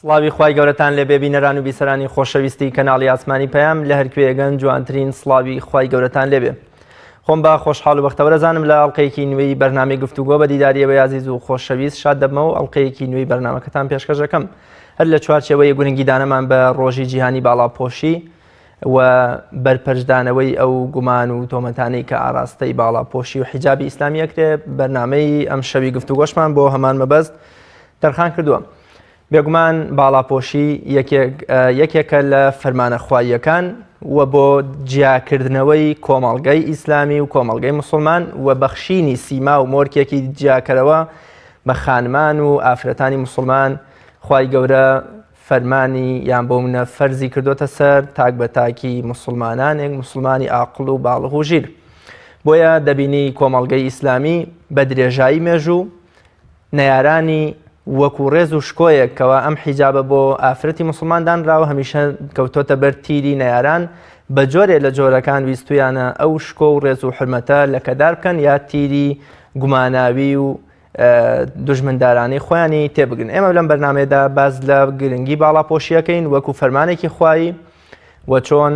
سڵاوی خوای گەورەتان لێ بێ بینەران و بیسەرانی خۆشەویستی کەناڵی ئاسمانی پەیام لە هەرکوێگەن جوانترین سڵاوی خوای گەورەتان لێ بێ. خۆم بە خۆشحاڵ و بەختەوەرە زانم لە ئەڵقەیەکی نوێی بەرنامەی گفتوگۆ بە دیداریەوە یازیز و خۆشەویست شاد دەبمەوە و ئەڵقەیەکی نوێی بەرنامەکەتان پێشکەش دەکەم هەر لە چوارچێوەی گورنگیدانەمان بە ڕۆژی جیهانی باڵاپۆشی و بەرپەرشدانەوەی ئەو گومان و تۆمەتانەی کە ئاراستەی باڵاپۆشی و حیجابی ئیسلامی ئەکرێ بەرنامەی ئەم شەوی گفتوگۆشمان بۆ هەمان مەبەست تەرخان کردووە. بێگومان باڵاپۆشی یەکێکە لە فەرمانەخواییەکان و بۆ جیاکردنەوەی کۆمەڵگەی ئیسلامی و کۆمەڵگەی موسڵمان و بەخشینی سیما و مۆرکێکی جیاکەرەوە بە خانمان و ئافرەتانی موسڵمان خوای گەورە فەرمانی یان بۆ منە فەرزی کردوتە سەر تاک بە تاکی موسڵمانانێک موسڵمانی عاقڵ و باڵغ و ژیر. بۆیە دەبینی کۆمەڵگەی ئیسلامی بە درێژایی مێژوو نەیارانی وەکو ڕێز و شکۆیەک کەوا ئەم حیجابە بۆ ئافرەتی موسڵمان دانراوە هەمیشە کەوتۆتە بەر تیری نەیاران بە جۆرێ لە جۆرەکان ویستویانە ئەو شکۆ و ڕێز و حرمەتە لەکەدار بکەن یا تیری گوماناوی و دوژمندارانی خۆیانی تێبگرن. ئێمە لەم بەرنامەیەدا باز لە گرنگی باڵاپۆشیەکەین وەکو فەرمانێکی خوایی و چۆن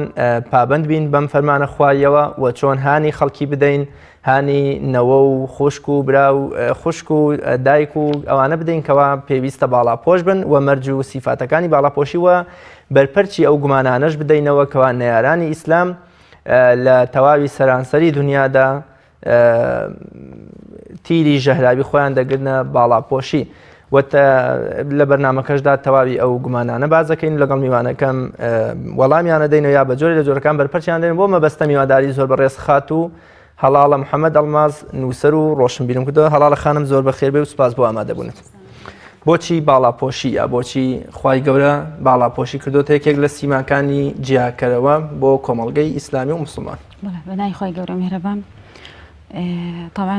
پابند بین بەم فەرمانە خواییەوە و چۆن هانی خەڵکی بدەین هانی نەوە و خوشک و برا و خوشک و دایک و ئەوانە بدەین کەوا پێویستە باڵاپۆش بن و مەرج و سیفاتەکانی باڵاپۆشی وە بەرپەرچی ئەو گومانانەش بدەینەوە کەوا نەیارانی ئیسلام لە تەواوی سەرانسەری دنیادا تیری ژەهراوی خۆیان دەگرنە باڵاپۆشی لە بەرنامەکەشدا تەواوی ئەو گومانانە بازەکەین لەگەڵ میوانەکەم وەڵامیانە دەینەوە یا بە جۆرێ لە جۆرەکان بەرپەرچیان دێن بۆ مەبەستە میواداری زۆر بەڕێز خات و هەڵاڵە محەممەد ئەڵماز نووسەر و ڕۆشنبیرم کردەوە. هەڵاڵە خانم زۆر بەخێر بێ و سوپاس بۆ ئامادەبوونت. بۆچی باڵاپۆشی یا بۆچی خوای گەورە باڵاپۆشی کردوتە یەکێک لە سیماکانی جیاکەرەوە بۆ کۆمەڵگەی ئیسلامی و موسڵمان؟ بەنای خوای گەورە میهرەبان طبعا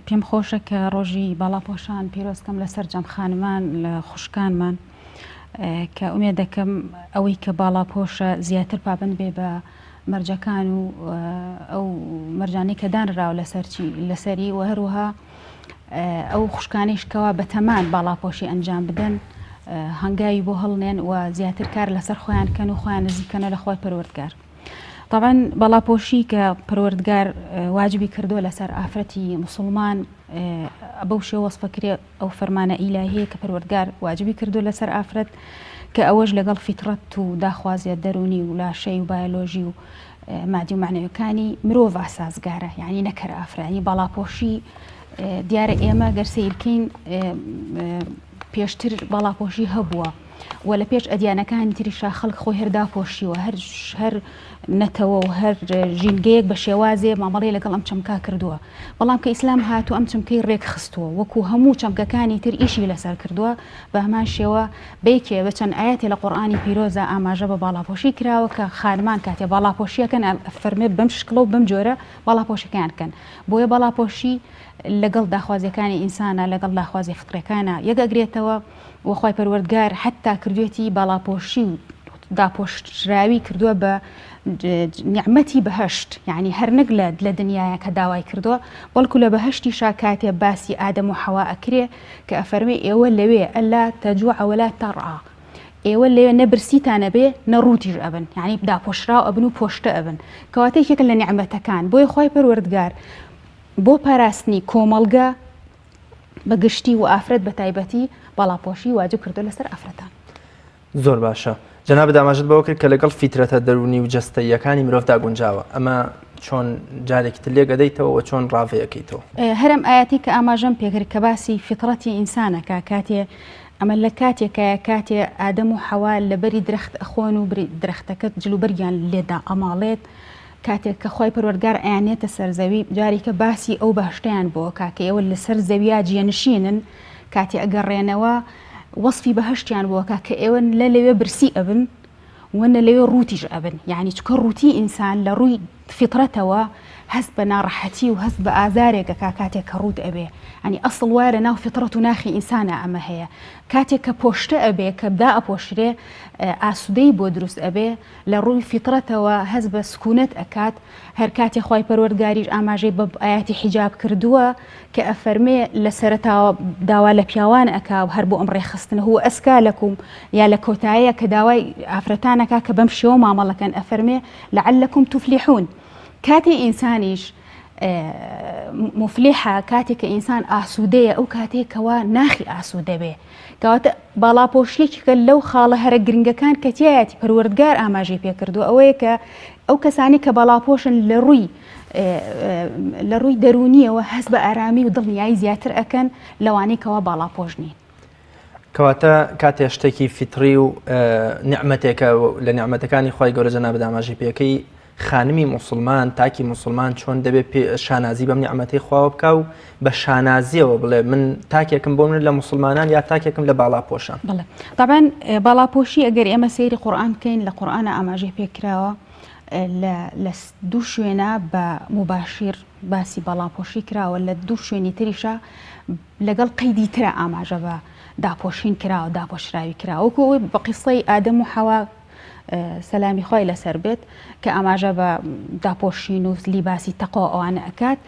پێم خۆشە کە ڕۆژی باڵاپۆشان پیرۆزکەم لەسەر جەمخانمان لە خوشکانمان کە ئومێ دەکەم ئەوەی کە باڵاپۆشە زیاتر پابند بێ بە مەرجەکان و ئەو مەرجانەی کە دانراوە لەسەری و هەروها ئەو خوشکانیشکەوە بە تەمان باڵاپۆشی ئەنجام بدەن هەنگاوی بۆ هەڵنێن و زیاتر کار لەسەر خۆیان کەن و خۆیان نزیکەنە لە خۆی پەروەردگار. طبعا باڵاپۆشی کە پەروەردگار واجبی کردووە لەسەر ئافرەتی موسڵمان بەو شێوە وەسفەکرێ ئەو فەرمانە ئیلاهەیە کە پەروەردگار واجبی کردو لەسەر ئافرەت کە ئەوەش لەگەڵ فیترەت و داخوازیە دەرونی و لاشەی و بایۆلۆژی و مادی و معنەویەکانی مرۆڤ سازگارە یعنی نەکەر ئافرانی باڵاپۆشی دیارە ئێمە گەرسەیرکەین پێشتر باڵاپۆشی هەبووە و لە پێش ئەدیانەکانی تریشا خەڵک خۆی هەرداپۆشیوە هەر نەتەوە و هەر ژینگەیەک بە شێوازێ مامەڵێ لەگەڵ ئەم چەمکا کردووە. بەڵام کە ئیسلام هاتو ئەم چەمکەی ڕێک خستووە وەکو هەموو چەمکەکانی تر ئیشی لەسەر کردووە بە هەمان شێوە بەیەکێ بە چەند ئاەتی لە قورئانی پیرۆزە ئاماژە بە باڵاپۆشی کراوە کە خانمان کاتێ باڵاپۆشیەکەن فەرمێ بەم شکڵە و بەم جۆرە باڵاپۆشەکەیان کەن. بۆیە باڵاپۆشی لەگەڵ داخوازیەکانی ئینسانە لەگەڵ داخوازی فطرەکانە یەکەگرێتەوە وخوای پەروەردگار حتا کردوێتی باڵاپۆشی و داپۆشراوی کردووە بە نیعمەتی بەهەشت یعنی هەر نەک لە دنیاە کە داوای کردووە بەڵکو لە بەهەشتیشا کاتێ باسی ئادەم و حەوا ئەکرێ کە ئەفەرمێ ئێوە لەوێ ئەلا تەجوع وەلا تەڕعا ئێوە لەوێ نەبرسیتانە بێ نەڕوتیش ئەبن یعنی داپۆشراو ئەبن و پۆشتە ئەبن کەواتە یەکێک لە نیعمەتەکان. بۆیە خوای پەروەردگار بۆ پاراستنی کۆمەڵگە بەگشتی و ئافرەت بە تایبەتی باڵاپۆشی واجب کردو لەسەر ئافرەتان. زۆر باشە. جەناب داماژت بەوە کرد کە لەگەڵ فیترەتە دەرونی و جەستەییەکانی مرۆڤدا گونجاوە ئەمە چۆن جارێکی تر لێگەدەیتەوە و چۆن ڕاوەیەکەیتەوە؟ هەرم ئاەتی کە ئاماژەم پێکرد کە باسی فیترەتی ئینسانەکە کاتێ ئەمە لە کاتێکە کاتێ ئادەم و حەوا لەبەری درەخت ئەخۆن و درەختەکە جلوبەرگیان لێدا ئەماڵێت کاتێک کە خۆی پەروەردگار ئەیانێتە سەرزەوی جاریکە باسی ئەو بەهشتیان بۆ کاکە ئێوە لەسەر زەویا جێنشینن کاتی ئەگەڕێنەوە وەصفی بەهشتیان بووە کە ئێوە لەوێ برسی ئەبن وەنە لەوێ ڕوتیش ئەبن یعنی چکە ڕووتی ئینسان لە ڕووی فیترەتەوە هەست بە ناڕەحەتی و هەست بە ئازارێکە کاتێک کە ڕوود ئەبێ ینی ئەسڵ وارە ناو فیترەت و ناخی ئینسانە ئەمە هەیە کاتێک کە پۆشتە ئەبێ کە بدا ئەپۆشرێ ئاسوودەی بۆ دروست ئەبێ لە ڕووی فیترەتەوە هەست بە سکوونەت ئەکات هەر کاتێک خوای پەروەردگاریش ئاماژەی بە ئاەتی حیجاب کردووە کە ئەفەرمێ لە سەرەتاوە داوا لە پیاوان ئەکا و هەر بۆ ئەم ڕێخستن هو ئەسکا لەکوم یا لە کۆتاییە کە داوای ئافرەتانەکە کە بەم شێوە مامەڵەکەن ئەفەرمێ لعلكم تفلحون کاتێ ئینسانیش مفلیحە کاتێک کە ئینسان ئاسوودەیە ئەو کاتێکەوە ناخی ئاسوودە بێ کەواتە باڵاپۆشیەکی کە لەو خاڵە هەرە گرنگەکان کە تایەتی پەروەردگار ئاماژەی پێکردو ئەوەیە کە ئەو کەسانی کە باڵاپۆشن لە ڕووی دەرونیەوە هەست بە ئارامی و دڵنیایی زیاتر ئەکەن لەوانەی کەەوە باڵاپۆشنین کەواتە کاتێ شتێکی فیتری و نعمەتێکە لە نعمەتەکانی خی گەورە جەناب ئاماژەی پێەکەی خانمی مسلمان تاکی مسلمان چۆن دەبێت شانازی بەم نعمەتی خواوە بکە و بە شانازیەوە بڵێ من تاکێکم بۆ من لە مسلمانان یا تاکێکم لە باڵاپۆشان بڵێ طبعاً باڵاپۆشی ئەگەر ئێمە سەیری قورئان بکەین لە قورئانە ئاماژەی پێکراوە لە دوو شوێنە بە مباشیر باسی باڵاپۆشی کراوە لە دوو شوێنی تریشە لەگەڵ قەیدی ترە ئاماژە بە داپۆشین کراوە داپۆشراوی کراوەکو بە قیسەی ئادەم و حەوا سەلامی خۆی لەسەر بێت کە ئاماژە بە داپۆشین و لیباسی تەقۆ ئەوانە ئەکات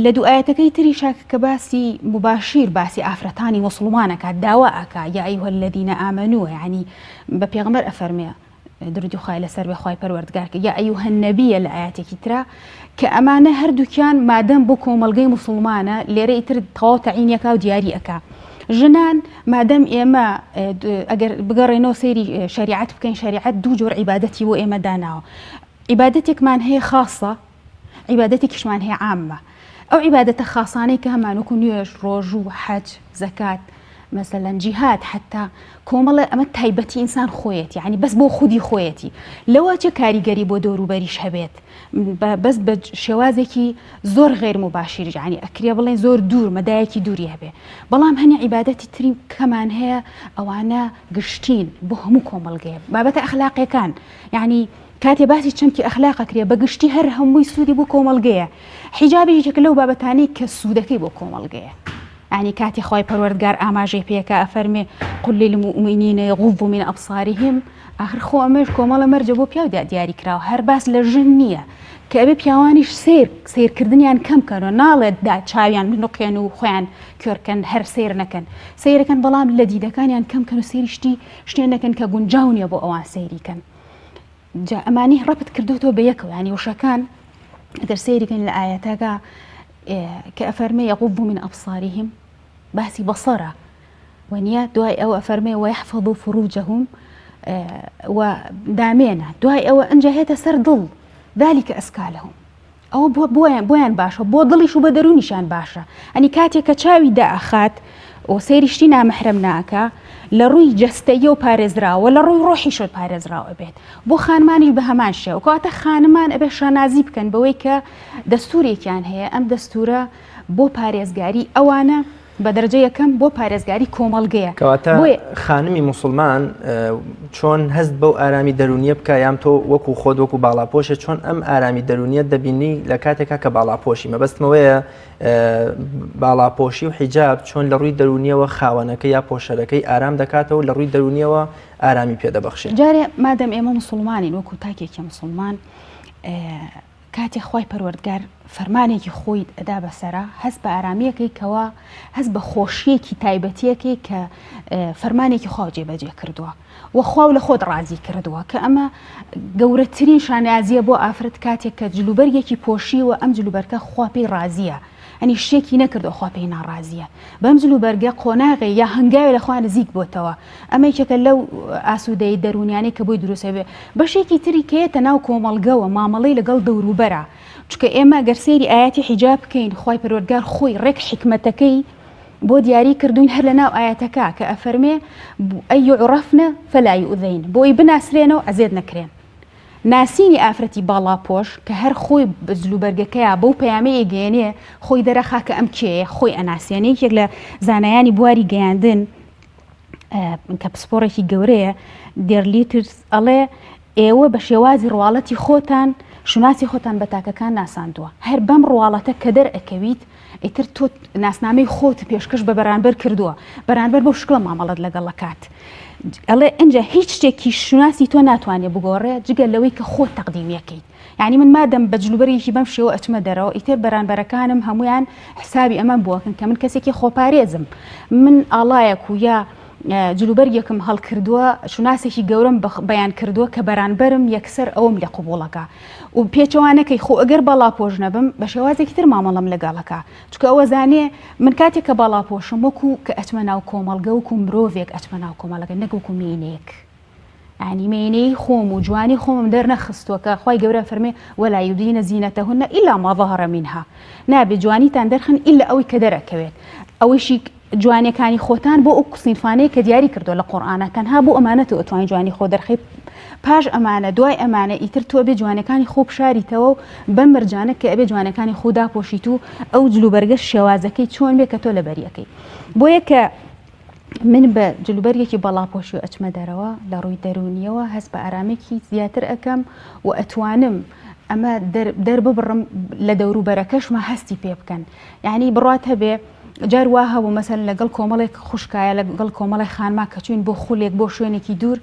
لە دوو ئاەتەکەی تریشە کە باسی مباشیر باسی ئافرەتانی مسلمانەکات داوا ئەکا یا ئەیها الذین آمنوا یعنی بە پێغەمبەر ئەفەرمێ درودی خوای لەسەر بێ خوای پەروەردگار کە یا ئەیها النەبیە لە ئاەتێکی ترا کە ئەمانە هەردووکیان مادەم بۆ کۆمەڵگەی مسلمانە لێرە ئیتر تەواو تەعینیەکە و دیاری ئەکا ژنان مادەم ئێمە ئەگەر بگەڕێنەوە سەیری شریعەت بکەین شریعەت دوو جۆر عیبادەتی بۆ ئێمە داناوە عیبادەتێکمان هەیە خاصە عیبادەتێکیشمان هەیە عامە ئەو عیبادەتە خاصانەی کە هەمان وەکو نوێژ ڕۆژ و حەج زەکات مثلا جیهاد حتا کۆمەڵە ئەمە تایبەتی ئینسان خۆیەتی یعنی بەس بۆ خودی خۆیەتی لەوە چه کاریگەری بۆ دەوروبەریش هەبێت بەس بە شێوازێکی زۆر غێر مباشیر یعنی ئەکرێ بڵێن زۆر دوور مەدایەکی دووری هەبێ بەڵام هەنی عیبادەتی تری کەمان هەیە ئەوانە گشتین بۆ هەموو کۆمەڵگەیە بابەتە ئەخلاقیەکان یعنی کاتێ باسی چەمکی ئەخلاقەکرێ بە گشتی هەر هەمووی سوودی بۆ کۆمەڵگەیە حیجابی یەکێک لەو بابەتانەی کە سوودەکەی بۆ کۆمەڵگەیە يعني كاتي خوي پروردگار ئاماژەی پێکە ئەفەرمێ قل للمؤمنين يغضوا من أبصارهم آخر خۆ ئەمەش کۆمەڵە مەرجە بۆ پیاو دیاری کراوە هەر باس لە ژن نییە کە ئەبێ پیاوانیش سیرکردنیان کەم کەن و ناڵێت دا چاویان بنوقێن و خۆیان کێرکەن هەر سیر نەکەن سیرەکەن بەڵام لە دیدەکانیان کەم کەن و سیریشتی شتێن نەکەن کە گونجاو نیە بۆ ئەوان سیریکەن جا ئەمانی ڕەبت کردوتەوە بە یەکەوە ینی وشەکان ئەگەر سیریکەن لە ئاەتەکە کە ئەفەرمێ يغضوا من أبصارهم باسي بصرة ونيا دواي أو أفرمي ويحفظوا فروجهم ودامينا دواي أو أنجهيت سر ضل ذلك أزكى لهم أو بوين باشا بو ضلي شو بدروني شان باشا أني كاتي كتشاوي دا أخات وسيرشتينا محرمناكا لروي جستيو بارزرا ولا روي روحي شو بارزرا أبيت بو خانماني بهمانشة وكاتا خانمان أبي شانازيب كان بويكا دستوري كان هي أم دستورة بو بارزگاري أوانا بەدەرەجە یەکەم بۆ پارێزگاری کۆمەڵگەیە کەواتە خانمی مسلمان چۆن هەست بەو ئارامی دەرونیە بکە یان تۆ وەکو خۆت وەکو باڵاپۆشە چۆن ئەم ئارامی دەرونیە دەبینی لە کاتێکا کە باڵاپۆشی مەبەستمەوەیە باڵاپۆشی و حیجاب چۆن لە ڕووی دەرونیەوە خاوەنەکە یا پۆشەرەکەی ئارام دەکاتەوە لە ڕووی دەرونیەوە ئارامی پێدەبەخشێت جارێ مادەم ئێمە مسلمانین وەکو تاکێکی مسلمان کاتی خوای پەروەردگار فەرمانێکی خۆی ئەدا بەسەرا هەست بە ئارامیەکەی کەوا هەست بە خۆشیەکی تایبەتیەکەی کە فەرمانێکی خوا جێبەجێ کردووە وەخوا لە خۆت ڕازی کردووە کە ئەمە گەورەترین شانازیە بۆ ئافرەت کاتێک کە جلوبەرگێکی پۆشیوە ئەم جلوبەرگە خوا پێی ڕازیە ئەنی شتێکی نەکردو خوا پێی ناڕازیە بەم جلوبەرگە قۆناغی یا هەنگاوی لەخوا نزیک بۆتەوە ئەمە یەکێکە لەو ئاسوودەی دەرونیانەی کە بۆی دروستە بێ بەشێکی تری کەیەتە ناو کۆمەڵگەوە مامەڵەی لەگەڵ دەوروبەرە چونکە ئێمە گەر سەیری ئاەتی حیجاب بکەین خوای پەروەردگار خۆی ڕێک حکمەتەکەی بۆ دیاری کردوین هەر لە ناو ئاەتەکە کە ئەفەرمێ ئەی یعرەفنە فەلا یؤذین بۆی بناسرێنەوە ئەزێد نەکرێن ناسینی ئافرەتی باڵاپۆش کە هەر خۆی جلوبەرگەکەیە بەو پەیامەیە گەیەنێ خۆی دەرەخا کە ئەم کێیە خۆی ئەناسیێنێ یەکێک لە زانایانی بواری گەیاندن کە پسپۆڕێکی گەورەیە دێرلیترز ئەڵێ ئێوە بە شێوازی ڕواڵەتی خۆتان شوناسی خۆتان بە تاکەکان ناساندووە هەر بەم ڕواڵەتە کە دەرئەکەویت ئیتر تۆ ناسنامەی خۆت پێشکەش بە بەرامبەر کردووە بەرامبەر بەو شکڵە مامەڵەت لەگەڵ دەکات ئەڵێ ئەنجە هیچ شتێکی شوناسی تۆ ناتوانێت بگۆڕێ جگە لەوەی کە خۆت تەقدیمیەکەیت یعنی من مادەم بە جلوبەرێکی بەم شێوە ئەچمە دەرەوە ئیتر بەرامبەرەکانم هەمویان حسابی ئەمە بووەکەن کە من کەسێکی خۆپارێزم من ئاڵایەک و یا جلوبەرگێکم هەڵکردووە شوناسێکی گەورم بەیان کردووە کە بەرانبەرم یەکسەر ئەوم لە قوبوڵەکە و پێچەوانەکەی خۆ ئەگەر بەڵاپۆش نەبم بە شێوازێکی تر مامەڵەم لەگەڵەکە چکە ئەوە زانێ من کاتێک کە بەڵاپۆشم وەکو کە ئەچمە ناو کۆمەڵگە وەکو مرۆڤێک ئەچمە ناو کۆمەڵەکە نەگوکو مینەیەک ینی مێنەی خۆم و جوانی خۆمم دەرنەخستووە کە خی گەورە فەرمێ وەلا یبدینە زینەتەهن ئیلا ما ظهر منها نابێ جوانیتان دەرخن ئیلا ئەوەی کە دەرەکەوێت ئەوەیشی جوانیەکانی خۆتان بۆ ئەو سینفانەیە کە دیاری کردو لە قورئانە تەنها بۆ ئەمانەتەوە ئەتوانین جوانی خۆ دەرخی پاش ئەمانە دوای ئەمانە ئیتر تۆ بێ جوانەکانی خۆ بشاریتەوە و بەم مەرجانە کە ئەبێ جوانەکانی خۆدا پۆشیت و ئەو جلوبەرگە شێوازەکەی چۆن بێ کە تۆ لەبەریەکەی بۆیە کە من بە جلوبەرگێکی بەڵاپۆشی و ئەچمە دەرەوە لە ڕووی دەرونیەوە هەست بە ئارامێکی زیاتر ئەەکەم و ئەتوانم ئەمە دەرببڕم لە دەوروبەرەکەشمە هەستی پێ بکەن یعنی بڕات هەبێ جار وا هەبوو مەسەن لەگەڵ کۆمەڵێک خوشکایە لەگەڵ کۆمەڵی خانما کە چوین بۆ خولێک بۆ شوێنێکی دوور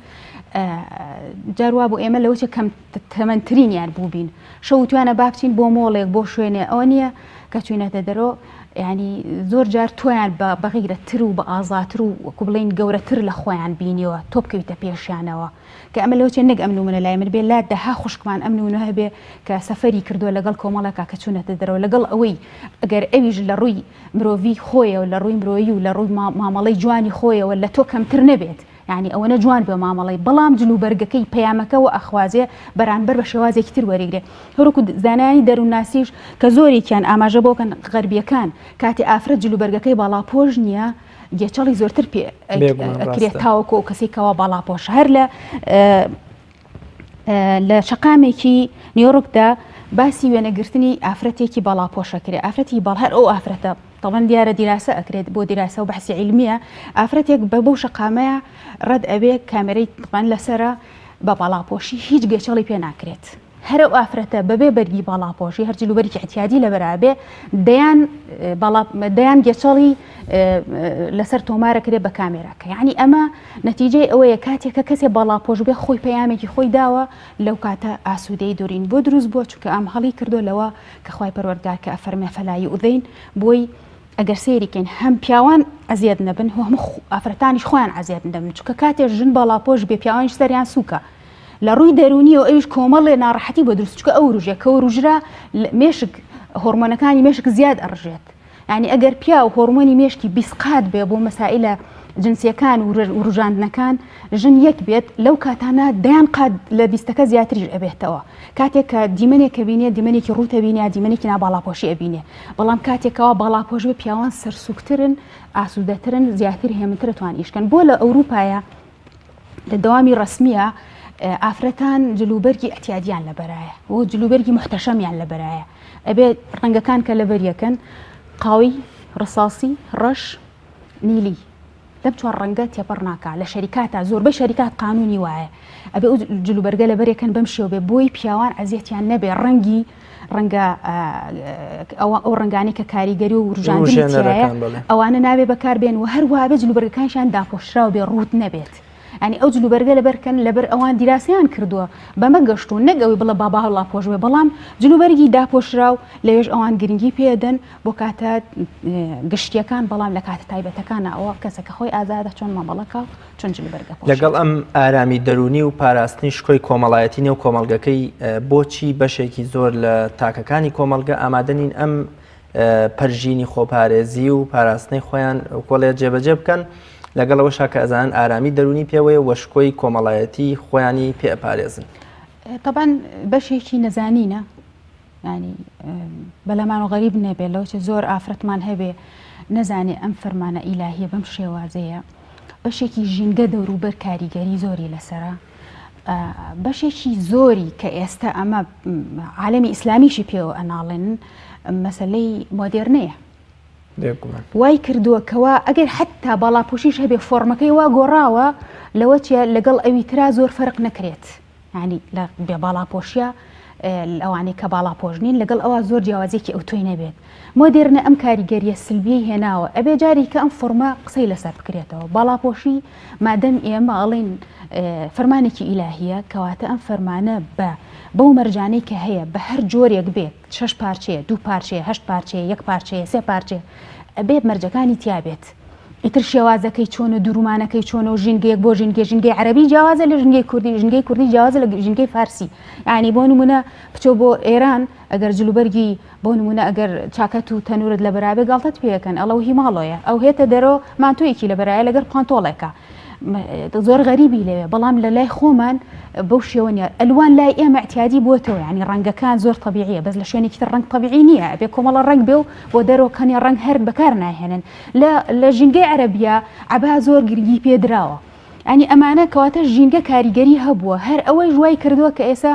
جاروا بۆ ئێمە لەوە کەم تەمەنترینیان بوو بین شەو توانە بابچین بۆ مۆڵێک بۆ شوێنێ ئەوە نییە کە چوینەتە دەرەوە ینی زۆر جار تۆیان بە بەغیرەتر و بە ئازاتر و وەکو بڵین گەورەتر لە خۆیان بینیەوە تۆ بکەویتە پێشیانەوە کە ئەمە لەوە چێ نەک ئەمن و منە لای من بێ لا دەها خوشکمان ئەمنونە هەبێ کە سەفەری کردووە لەگەڵ کۆمەڵەکە کە چوونەتە دەرەوە لەگەڵ ئەوەی ئەگەر ئەویش لە ڕووی مرۆڤی خۆیە و لە ڕووی مرۆیی و لە ڕووی مامەڵەی جوانی خۆیەوە لە تۆ کەمتر نەبێت یعنی ئەوەنە جوان بە مامەڵی بەڵام جلوبەرگەکەی پەیامەکەەوە ئەخوازێ بەرامبەر بە شێوازێکی تر وەرەگرێ هەروکو زانانی دەروونناسیش کە زۆرێکیان ئاماژە بۆکەن غەربیەکان کاتی ئافرەت جلوبەرگەکەی باڵاپۆش نییە گێچەڵی زۆرتر پێکرێت تاوەکو و کەسێکەوە باڵاپۆش هەر لە شەقامێکی نیویۆرکدا باسی وێنەگرتنی ئافرەتێکی باڵاپۆشە کرێ ئافرەتی باڵ هەر ئەو ئافرەتە طبعا دیارە دیراسە ئەکرێت بۆ دیراسە و بەحسی عیلمیە ئافرەتێک بە بەو شەقامەیە ڕەت ئەبێ کامێرەی طبعا لەسرە بە باڵاپۆشی هیچ گێچەڵی پێ ناکرێت هەر ئەو ئافرەتە بەبێ بەرگی باڵاپۆشی هەر جلوبەرێکی احتیاجی لەبەرابێ دەیان گێچەڵی لەسەر تۆمارە کرێت بە کامێراکە یعنی ئەمە نەتیجەی ئەوەیە کاتێک کە کەسێ باڵاپۆش بێ خۆی پەیامێکی خۆی داوە لەو کاتە ئاسوودەی دوورین بۆ دروست بۆ چونکە ئەم هەڵی کردو لەوە کە خوای پەروەردگار کە ئەفەرمێ فەلا یؤذین بۆی ئەگەر سێریکەین هەم پیاوان ئەزیاد نەبن هەموو ئافرەتانیش خۆیان ئەزیاد نەبن چونکە کاتێک ژن باڵاپۆش بێ پیاوانیش سەریان سووکە لە ڕووی دەرونیەوە ئەویش کۆمەڵێ ناڕەحەتی بۆ دروست چونکە ئەو ڕژێ کە ڕژرا مێشک هۆرمۆنەکانی مێشک زیاد ئەڕژێت یعنی ئەگەر پیا و هۆرمۆنی مێشکی بیسقات بێ بۆ مەسائلە جنسیەکان و ڕژاندنەکان ژن یەک بێت لەو کاتانە دەیان قات لە بیستەکە زیاتریش ئەبێتەوە کاتێک کە دیمەنێک بینێ دیمەنێکی ڕوتە بینێ دیمەنێکی ناباڵاپۆشی ئەبینێ بەڵام کاتێکەوە باڵاپۆش بێ پیاوان سەرسوکترن ئاسوودەترن زیاتر هێمنترە توان ئیشکەن بۆ لە ئەوروپایە لە دەوامی ڕسمیە ئافرەتان جلوبەرگی ئەتیادیان لەبەرایە و جلوبەرگی محتەشەمیان لەبەرایە ئەبێ ڕەنگەکان کە لەبەریەکەن قاوی ڕساسی ڕەش نیلی لەم چوار ڕەنگە تێپەڕ ناکا لە شەریکاتە زۆربەی شەریکات قانونی وایە ئەبێ ئەو جلوبەرگە لەبەرێکەن بەم شێوە بێ بۆی پیاوان ئەزیەتیان نەبێ ڕەنگی ڕەنگە ئەو ڕنگانی کە کاریگەری و ڕژاندنیە ئەوانە نابێ بەکاربێن و هەروە بێ جلوبەرگەکانشیان داپۆشراوە بێ ڕوت نەبێت ئەنی ئەو جلوبەرگە لەبەرکەن لەبەر ئەوان دیراسیان کردووە بەمە گەشتون نەگەوی بڵە بابا هەڵاپۆش بێ بەڵام جلوبەرگی داپۆشراو لەوێژ ئەوان گرنگی پێدەن بۆ کاتە گشتیەکان بەڵام لە کاتە تایبەتەکانە ئەوە کەسەکە خۆی ئازادە چۆن مامەڵەکە چۆن جلوبەرگە لەگەڵ ئەم ئارامی دەرونی و پاراستنی شکۆی کۆمەڵایەتی نێو کۆمەڵگەکەی بۆچی بەشێکی زۆر لە تاکەکانی کۆمەڵگە ئامادەنین ئەم پەرژینی خۆپارێزی و پاراستنی خۆیان کۆڵێ جێبەجێ بکەن لەگەڵەوە شاکە ئەزانن ئارامی دەرونی پێوەیە وەشکۆی کۆمەڵایەتی خۆیانی پێپارێزن طبعا بەشێکی نەزانینە ینی بەلەمان و غەریب نەبێ لەوچە زۆر ئافرەتمان هەبێ نەزانێ ئەم فەرمانە ئیلاهیە بەم شێوازەیە بەشێکی ژینگە دەوروبەر کاریگەری زۆری لەسرە بەشێکی زۆری کە ئێستا ئەمە عالەمی ئیسلامیشی پێوە ئەناڵێن مەسەلەی مۆدێرنەیە وای کردووە کەوا ئەگەر حتا باڵاپۆشیش هەبێ فۆرمەکەی وا گۆڕاوە لەوە چیە لەگەڵ ئەوی ترا زۆر فەرق نەکرێت ینی لە بێ باڵاپۆشیە ئەوانەی کە باڵا پۆژنین لەگەڵ ئەوە زۆر جیاوازێکی ئەو توی نەبێت مۆدێرنە ئەم کاریگەریە سلبی هێناوە ئەبێ جاری کە ئەم فۆرمە قسەی لەسەر بکرێتەوە باڵاپۆشی مادەم ئێمە ئەڵین فەرمانێکی ئیلاهیە کەواتە ئەم فەرمانە بەو مەرجانەی کە هەیە بە هەر جۆرێک بێت 6 پارچەیە 2 پارچەیە 8 پارچەیە 1 پارچەیە 3 پارچەیە ئەبێ مەرجەکانی تیابێت ئیتر شێوازەکەی چۆن و دورومانەکەی چۆنە و ژینگەیەک بۆ ژینگەی عەرەبی جیاوازە لە ژینگەی کوردی جیاوازە لە ژینگەی فارسی یعنی بۆ نمونە بچۆ بۆ ئێران ئەگەر جلوبەرگی بۆ نمونە ئەگەر چاکەت و تەنورت لە بەرابێ گاڵتەت پێەکەن ئەڵە و هیماڵۆیە ئەو هێتە دەرەوە مانتۆیەکی لە بەرایە لەگەر پانتۆڵێکە زۆر غەریبی لەوێ بەڵام لە لای خۆمان بەو شێوەنە ئەلوان لای ئێمە احتیاجی بۆتەوە ینی ڕەنگەکان زۆر طبیعیە بەس لە شوێنێکی تر ڕەنگ طبیعی نییە ئەبێ کۆمەڵە ڕەنگ بێ و بۆ دەرەوەکانی ڕەنگ هەر بەکار ناهێنن لە ژینگەی عەرەبیە عەبا زۆر گرنگی پێدراوە ئەنی ئەمانە کەواتە ژینگە کاریگەری هەبووە هەر ئەوەی ژوای کردووە کە ئێستا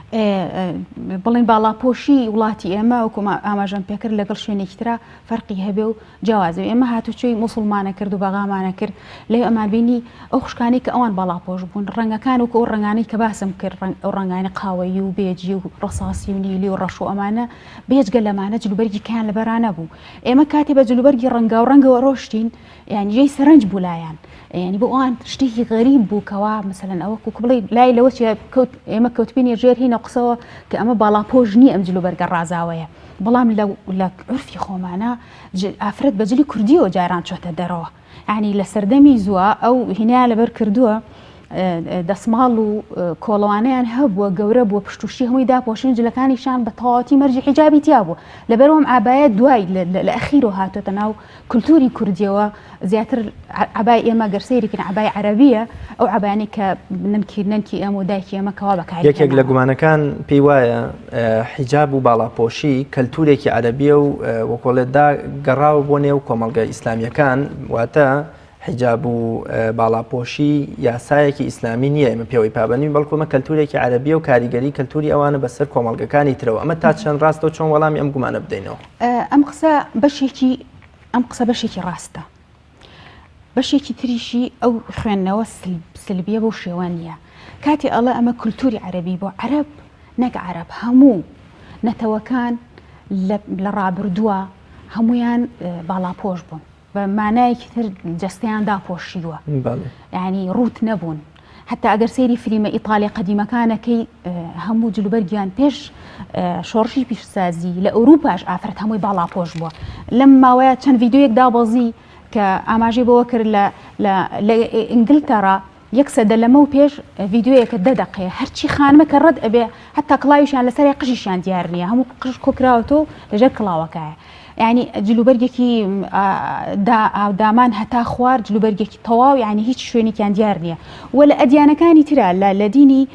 بڵین باڵاپۆشی وڵاتی ئێمە وکومە ئاماژەم پێکرد لەگەڵ شوێنێکی ترا فەرقی هەبێ و جیاوازە ئێمە هاتوچۆی موسڵمانە کرد و بەغامانە کرد لێ ئەمان بینی ئەو خوشکانی کە ئەوان باڵاپۆش بوون ڕەنگەکان وکە ئەو ڕەنگانەی کە باسم کرد ئەو ڕەنگانی قاوەیی و بێجی و ڕەساسی و نیلی و ڕەش و ئەمانە بێجگە لەمانە جلوبەرگی کیان لەبەرانە بوو ئێمە کاتێ بە جلوبەرگی ڕەنگە و ڕەنگەوە ڕۆشتین یعنی جێی سەرنج بوو لایەن ینی بۆ ئەوان شتێکی غەریب بوو کەوا مەسەلەن ئەوە کوک بڵێ لای لەوە ئێمە کەوتبینی ژێر هینە قسەوە کە ئەمە باڵاپۆژ نیە ئەم جلوبەرگە ڕازاوەیە بەڵام لە عرفی خۆمانە ئافرەت بەجلی کوردیەوە جاران چۆتە دەرەوە ینی لە سەردەمی زووە ئەو هینیا لەبەر کردووە دەسماڵ و کۆڵەوانیان هەبووە گەورە بووە پشتوشی هەمووی داپۆشن جلەکانیشان بە تەواوەتی مەرجی حیجابی تیا بوو لەبەرەوەم ئابایە دوای لە ئەخیرۆ هاتوۆتە ناو کولتوری کوردیەوە زیاتر عبای ئێمە گەرسەیەکن عبای عەرەبیە ئەو عبایانی کە نەنکی ئەم و دایکی ئێمە کەوا بەکاری یەکێک لە گومانەکان پێی وایە حیجاب و باڵاپۆشی کەلتورێکی عەرەبیە و وەکۆڵێتدا گەڕاوە بۆ نێو کۆمەڵگە ئیسلامیەکان واتە حیجاب و باڵاپۆشی یاسایەکی ئیسلامی نییە ئێمە پێوەی پابەنی بەڵکومە کەلتورێکی عەرەبیە و کاریگەری کەلتوری ئەوانە بەسەر کۆمەڵگەکانی ترەوە ئەمە تا چەند ڕاستە چۆن وەڵامی ئەم گومانە بدەینەوە ئەم قسە بەشێکی ڕاستە بەشێکی تریشی ئەو خوێندنەوە سلبیە بۆ شێوانیە کاتی ئەڵە ئەمە کولتوری عەرەبی بۆ عەرەب نەک عەرەب هەموو نەتەوەکان لە ڕابردووە هەمویان باڵاپۆش بوون بە مانایەکی تر جەستەیان داپۆشیوە ینی ڕوت نەبوون حتا ئەگەر سەیری فیلمە ئیتاڵی قەدیمەکانەکەی هەموو جلوبەرگیان پێش شۆڕشی پیشسازی لە ئەوروپاش ئافرەت هەمووی باڵاپۆش بووە لەم ماوەیە چەند ڤیدیۆیەک دابەزی کە ئاماژەی بەوە کرد لە ئینگلتەرا یەک سەدە لەمە و پێش ڤیدیۆیەکە 10 دقەیە هەرچی خانمە کە ڕەت ئەبێ حتا کڵاویشیان لەسەری قژیشیان دیار نییە هەموو قژ کۆکراوەتەوە لەژێر کڵاوەکایە ینی جلوبەرگێکی دامان هەتا خوار جلوبەرگێکی تەواو ینی هیچ شوێنێکیان دیار نییە و لە ئەدیانەکانی ترا لە دینی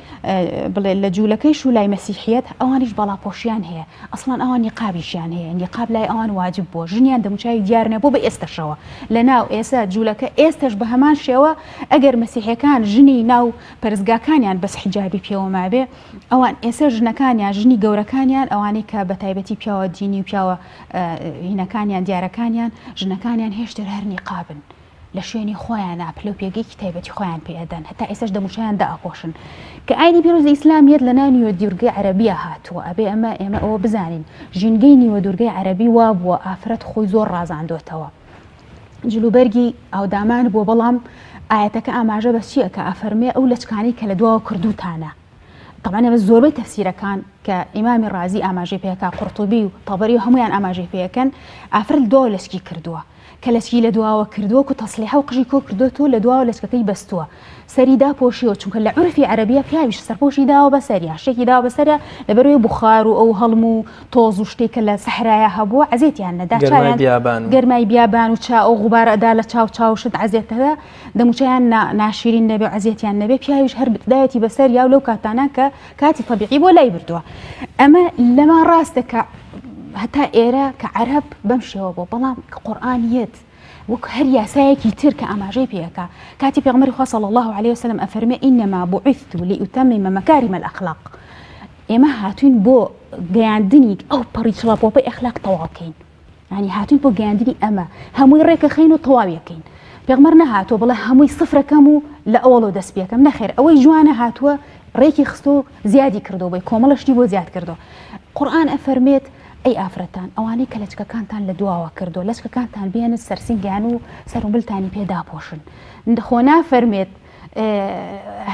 بڵێ لە جوولەکەیش و لای مەسیحیەت ئەوانیش باڵاپۆشیان هەیە ئەسڵان ئەوان نیقابیشیان هەیە نیقاب لای ئەوان واجب بووە ژنیان دەموچاوی دیار نەبوو بە ئێستاشەوە لە ناو ئێستا جوولەکە ئێستش بە هەمان شێوە ئەگەر مەسیحیەکان ژنی ناو پەرزگاکانیان بەس حیجابی پێوە مابێ ئەوان ئێستا ژنەکانیان ژنی گەورەکانیان ئەوانەی کە بە تایبەتی پیاوە دینی و پیاوە هینەکانیان دیارەکانیان ژنەکانیان هێشتر هەر نیقابن لە شوێنی خۆیان ناپلە و پێگەیکی تایبەتی خۆیان پێدەن هەتا ئێسش دەموچیان داپۆشن کە ئاینی پیرۆزی ئیسلامیەت لە ناو نیوە دوورگەی عەرەبیە هاتووە ئەبێ ئێمە ئەوە بزانین ژینگەی نیوە دوورگەی عەرەبی وا بووە ئافرەت خۆی زۆر ڕازاندۆتەوە جلوبەرگی ئاودامان بووە بەڵام ئاەتەکە ئاماژە بە چییە کە ئەفەرمێ ئەو لەچکانی کە لە دواوە کردوتانە طبعا ئەمە زۆربەی تەفسیرەکان کە ئیمامی ڕازی ئاماژەی پێەکە قورتوبی و تەبەری و هەمویان ئاماژەی پێەکەن ئافرەت دواوە لەچکی کردووە کە لەچکی لە دواوە کردووە و تەسلیحە و قژی کۆ کردوەوە لە دواوە لەچکەکەی بەستووە سەری داپۆشیەوە چونکە لە عورفی عەرەبیە پیاویش سەرپۆشی داوە بەسەریە شتێکی داوە بەسەرە لەبەرەوەی بوخار و ئەو هەڵم و تۆز و شتێکە لە سەحرایە هەبووە عەزیەتیان نەدا گەرمای بیابان و چا ئەو غوبارەدا لە چاوشت عەزیەتەدا دەموچیان ناشرین نەبێ و عەزیەتیان نەبێ پیاویش هەر دایەتی بەسەر یا و لەو کاتانە کە کاتی طەبیعی بۆ لای بردووە ئەمە لەما ڕاستە کە هەتا ئێرە کە عەرەب بەم شێوە بۆ بەڵام قورئانیەت وەک هەر یاسایەکی تر کە ئاماژەی پێەکە کاتی پێغەمبەری خوا صلی الله عليه وسلم ئەفەرمێ ئینەما بوعثت لئتمم مەکارم الأخلاق ئێمە هاتوین بۆ گەیاندنی ئەو پەڕی چڵەپۆپەی ئەخلاق تەواوکەین ینی هاتوین بۆ گەیاندنی ئەمە هەمووی ڕێکەخەین و تەواویەکەین پێغەمبەر نەهاتووە بڵێ هەمووی سفرەکەم و لە ئەوڵۆ دەست پێکەم نەخێر ئەوەی جوانە هاتووە ڕێکی خستۆ زیادی کردو بێ کۆمەڵشتی بۆ زیاد کردو قورآن ئەفەرمێت ئەی ئافرەتان ئەوانەی کە لەچکەکانتان لە دواوە کردو لەچکەکانتان بێنن سەرسینگیان و سەرملتانی پێداپۆشن خۆ نافەرمێت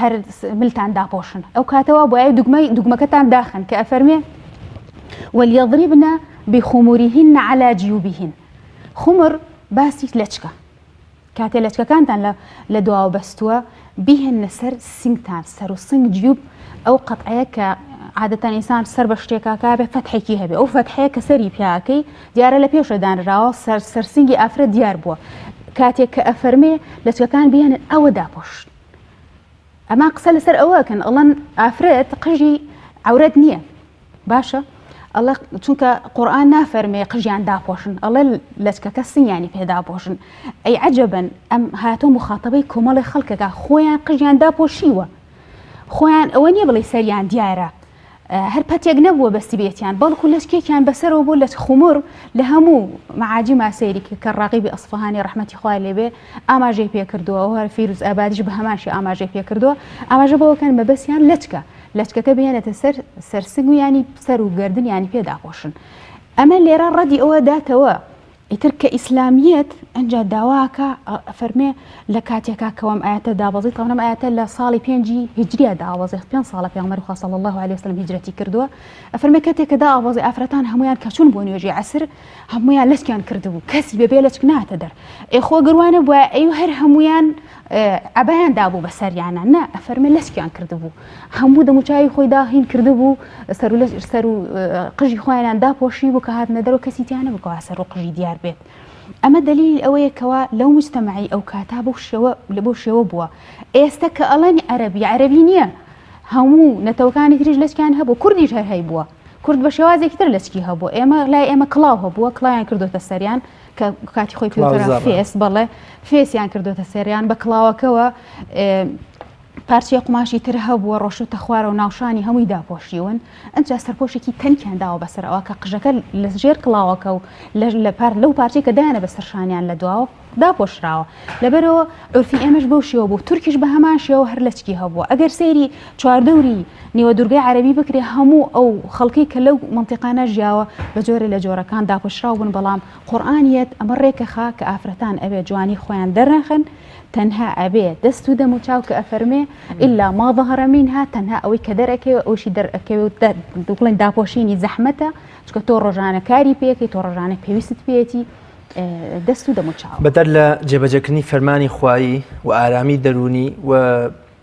هەر ملتان داپۆشن ئەو کاتەوە بۆ دوگمەکەتان داخن کە ئەفەرمێ وەلیەضریبن بخمورهن على جیوبهن خمر باسی لەچکە کاتێ لەچکەکانتان لە دواوە بەستووە بیهێنە سەر سنگتان سەر و سنگ جیوب ئەو قەتعەیە کە عادەتەن ئینسان سەر بە شتێکاکە بێ فەتحێکی هەبێ ئەو فەتحەیە کە سەری پیاکەی دیارە لە پێشە دانراوە سەرسنگی ئافرەت دیار بووە کاتێک کە ئەفەرمێ لەچکەکان بێنن ئەوە داپۆش ئەما قسە لەسەر ئەوەکەن ئەڵەن ئافرەت قژی عەورەت نییە باشە ئەڵە چونکە قورئان نافەرمێ قژیان داپۆشن ئەڵێ لەچکەکە سنگیانی پێداپۆشن ئەی عەجەبەن ئەم هاتۆ مخاتەبەی کۆمەڵی خەڵکەکە خۆیان قژیان داپۆشیوە خۆیان ئەوە نییە بڵێ سەریان دیارە هەر پەتێک نەبووە بەستی بێتیان بەڵکو لەچکێکیان بەسەرەوە بۆ لە خومر لە هەموو مەعاجی ماسەیری کە ڕاقیبی ئەسفەهانی ڕەحمەتی خوای لێبێ ئاماژەی پێکردووە و هەر فیروز ئابادیش بە هەماشی ئاماژەی پێکردووە ئاماژە بەوەکەن مەبەستیان لەچکەکە بێنێتە سەرسنگ و ینی سەر و گردن ینی پێداپۆشن ئەمە لێرە ڕەدی ئەوە داتەوە ئیتر کە ئیسلامیەت ئەنجا داواکە فەرمێ لە کاتێکا کەوەم ئاەتە دابەزیت قەونەم ئاەتە لە ساڵی 5 هیجریە داوازێت 5 ساڵە پێغەمبەری خوا صلی الله علیه وسلم هیجرەتی کردووە ئەفەرمێ کاتێککە داوازی ئافرەتان هەمویان کەچوون بۆ نوێژی عەسر هەمویان لەچکیان کردبوو کەسی بەبێ لەچک ناتە دەر ئێخۆ گروانە بووە ئەی هەر هەمویان ئەبایان دابوو بە سەریانە نە ئەفەرمێ لەچکیان کردبوو هەموو دەموچاوی خۆی داهین کردبوو سەر و قژی خۆیان داپۆشی بوو کە هاتنە دەرەوە کەسیتیانە بکەوە سەر و قژی دیار بێت ئەمە دلیل ئەوەیەکەوە لەو مجتەمەعی ئەو کاتا بۆ شێوە بووە ئێستا کە ئەڵێنی عەرەبی نییە هەموو نەتەوەکانی تریش لەچکیان هەبوو کوردیش هەر هەی بووە کورد بە شێوازێکی تر لەچکی هەبوو ئێمە کڵاو هەبووە کڵاویان کردوتە سەریان کە کاتی خۆی پێوترا فێس بەڵێ فێسیان کردوتە سەریان بە کڵاوەکەوە پارچەی قماشی تر هەبووە ڕۆشتە خوارە و ناوشانی هەمووی داپۆشیون ئەنجا سەرپۆشێکی تەنکیان داوە بەسەرەوە کە قژەکە لە ژێر کڵاوەکە و لەو پارچەی کە دایانە بەسەر شانیان لە دواوە داپۆشراوە لەبەرەوە عورفی ئێمەش بەو شێوە بوو تورکیش بە هەمان شێوە هەر لەچکی هەبووە ئەگەر سەیری چواردەوری نێوە دوورگەی عەرەبی بکرێ هەموو ئەو خەڵکی کە لەو منتیقانە ژیاوە بە جۆرە لە جۆرەکان داپۆشراو بوون بەڵام قورئانیەت ئەمە ڕێکەخا کە ئافرەتان ئەبێ جوانی خۆیان دەرنەخن تەنها ئەبێ دەست و دەموچاو کە ئەفەرمێ ئیلا ما ظهر منها تەنها ئەوەی کە دەرەکەوێ ئەوشی دەرەکەوێت دوڵێن داپۆشینی زەحمەتە چکە تۆ ڕۆژانە کاری پێکەی تۆ ڕۆژانە پێویست پێێتی دەست و دەموچاو بەدەر لە جێبەجێکردنی فەرمانی خوایی و ئارامی دەرونی و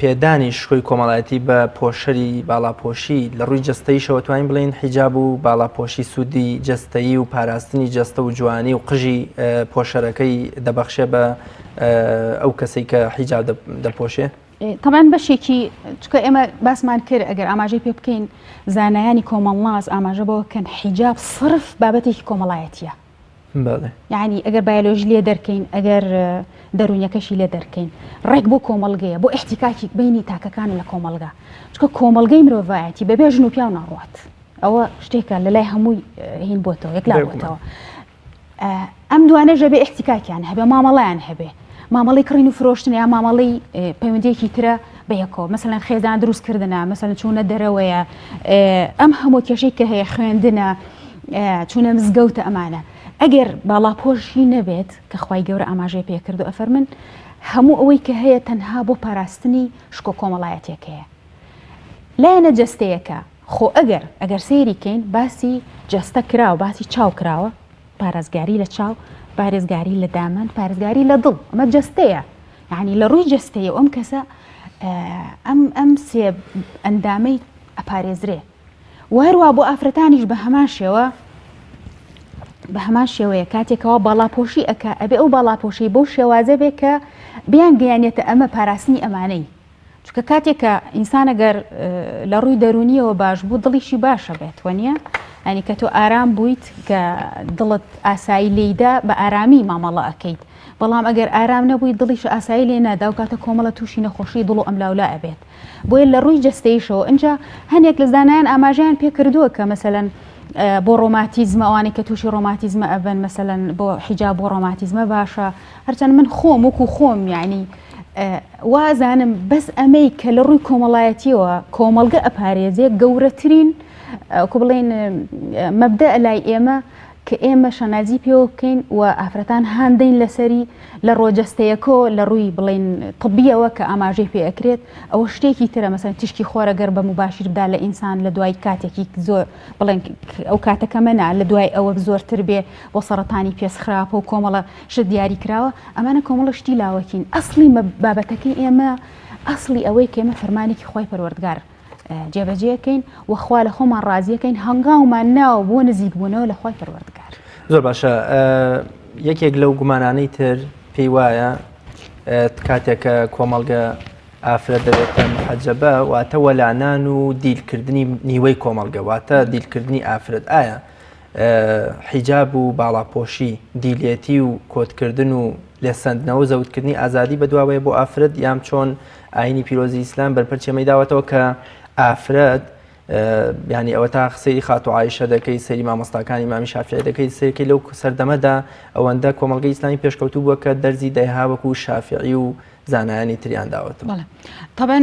پێدانی شکۆی کۆمەڵایەتی بە پۆشەری باڵاپۆشی لە ڕووی جەستەییشەوە توانین بڵین حیجاب و باڵاپۆشی سوودی جەستەیی و پاراستنی جەستە و جوانی و قژی پۆشەرەکەی دەبەخشێ بە ئەو کەسەی کە حیجاب دەپۆشێ طبعا بەشێکی چکە ئێمە باسمان کرد ئەگەر ئاماژەی پێ بکەین زانایانی کۆمەڵناز ئاماژە بەوەکەن حیجاب صرف بابەتێکی کۆمەڵایەتیە یعنی ئەگەر بایۆلۆژی لێ دەرکەین ئەگەر دەرونیەکەشی لێ دەرکەین ڕێک بۆ کۆمەڵگەیە بۆ احتیکاکی بینی تاکەکان لە کۆمەڵگا چکە کۆمەڵگەی مرۆڤایەتی بەبێ ژن و پیا و ناڕوات ئەوە شتێکە لە لای هەمووی هین بۆتەوە یەکلا بۆتەوە ئەم دوانەژە بێ احتیکاکیان هەبێ مامەڵەیان هەبێ مامەڵی کڕین و فرۆشتن یا مامەڵی پەیوەندیەکی ترە بەیەکەوە مثلەن خێزان دروستکردنە مثلەن چوونە دەرەوەیە ئەم هەموو کێشەی کە هەیە خوێندنە چوونە مزگەوتە ئەمانە ئەگەر باڵاپۆشی نەبێت کە خوای گەورە ئاماژەی پێکردو ئەفەرمن هەموو ئەوەی کە هەیە تەنها بۆ پاراستنی شکۆ کۆمەڵایەتێکەیە لایەنە جەستەیەکە خۆ ئەگەر سەیریکەین باسی جەستە کراوە باسی چاو کراوە پارێزگاری لە چاو پارێزگاری لە دامن پارێزگاری لە دڵ ئەمە جەستەیە یعنی لە ڕووی جەستەیە ئەم کەسە ئەم سێ ئەندامەی ئەپارێزرێ وهروە بۆ ئافرەتانیش بە هەمان شێوەیە کاتێکەوە باڵاپۆشی ئەکا ئەبێ ئەو باڵاپۆشی بەو شێوازە بێ کە بیان گەیانێتە ئەمە پاراستنی ئەمانەی چکە کاتێکە ئینسان ئەگەر لە ڕووی دەرونیەوە باش بوو دڵیشی باشە بێت وەنیە ئەنی کە تۆ ئارام بوویت کە دڵت ئاسایی لێیدا بە ئارامی مامەڵە ئەەکەیت بەڵام ئەگەر ئارام نەبووی دڵیش ئاسایی لێ نادا و کاتە کۆمەڵە تووشی نەخۆشی دڵ و ئەملاولا ئەبێت بۆیە لە ڕووی جەستەیشەوە ئەنجا هەندێک لە زانایان ئاماژیان پێکردووە کە مەسەلەن بۆ ڕۆماتیزمە ئەوانەی کە تووشی ڕۆماتیزمە ئەبن مەسەلەن بۆ حیجاب بۆ ڕۆماتیزمە باشە هەرچەند من خۆم وەکو خۆم یعنی وازانم بەس ئەمەی کە لە ڕووی کۆمەڵایەتیەوە کۆمەڵگە ئەپارێزێ گەورەترین کو بڵێن مەبدە لای ئێمە کە ئێمە شەنازی پێوە بکەین و ئافرەتان هاندەین لەسەری لە ڕۆجەستەیەکۆ لە ڕووی بڵێن طبیەوە کە ئاماژەی پێ ئەکرێت ئەوە شتێکی ترە مەسەن تشکی خۆرەگەر بە مباشیر بدا لە ئینسان لە دوای کاتێکی زۆر بڵێن ئەو کاتەکە منە لە دوای ئەوە زۆرتر بێ بۆ سەرەتانی پێسخراپە و کۆمەڵە شت دیاری کراوە ئەمانە کۆمەڵە شتی لاوەکین ئەسڵی بابەتەکەی ئێمە ئەسڵی ئەوەی کە ئێمە فەرمانێکی خۆی پەروەردگار جێبەجێەکەین وەخوا لە خۆمان ڕازیەکەین هەنگاومان ناوە بۆ نزیک بوونەوە لە خۆی پەروەردگار. زۆر باشە یەکێک لەو گومانانەی تر پێی وایە کاتێکە کۆمەڵگە ئافرەت دەبێتە محەجەبە واتە وەلانان و دیلکردنی نیوەی کۆمەڵگە واتە دیلکردنی ئافرەت ئایا حیجاب و باڵاپۆشی دیلێتی و کۆتکردن و لێسەندنەوە زەوتکردنی ئازادی بەدواوەیە بۆ ئافرەت یان چۆن ئاینی پیرۆزی ئیسلام بەرپەرچێمەی داوەتەوە کە ئافرەت ینی ئەوە تا سەیری خاتو عایشە دەکەی سەیری مامۆستاکانی مامی شافعی دەکەی سەیرکەی لەو سەردەمەدا ئەوەندە کۆمەڵگەی ئیسلامی پێشکەوتوو بووە کە دەرزی دەیها وەکو شافعی و زانایانی تریان داوەتەوە. طبعا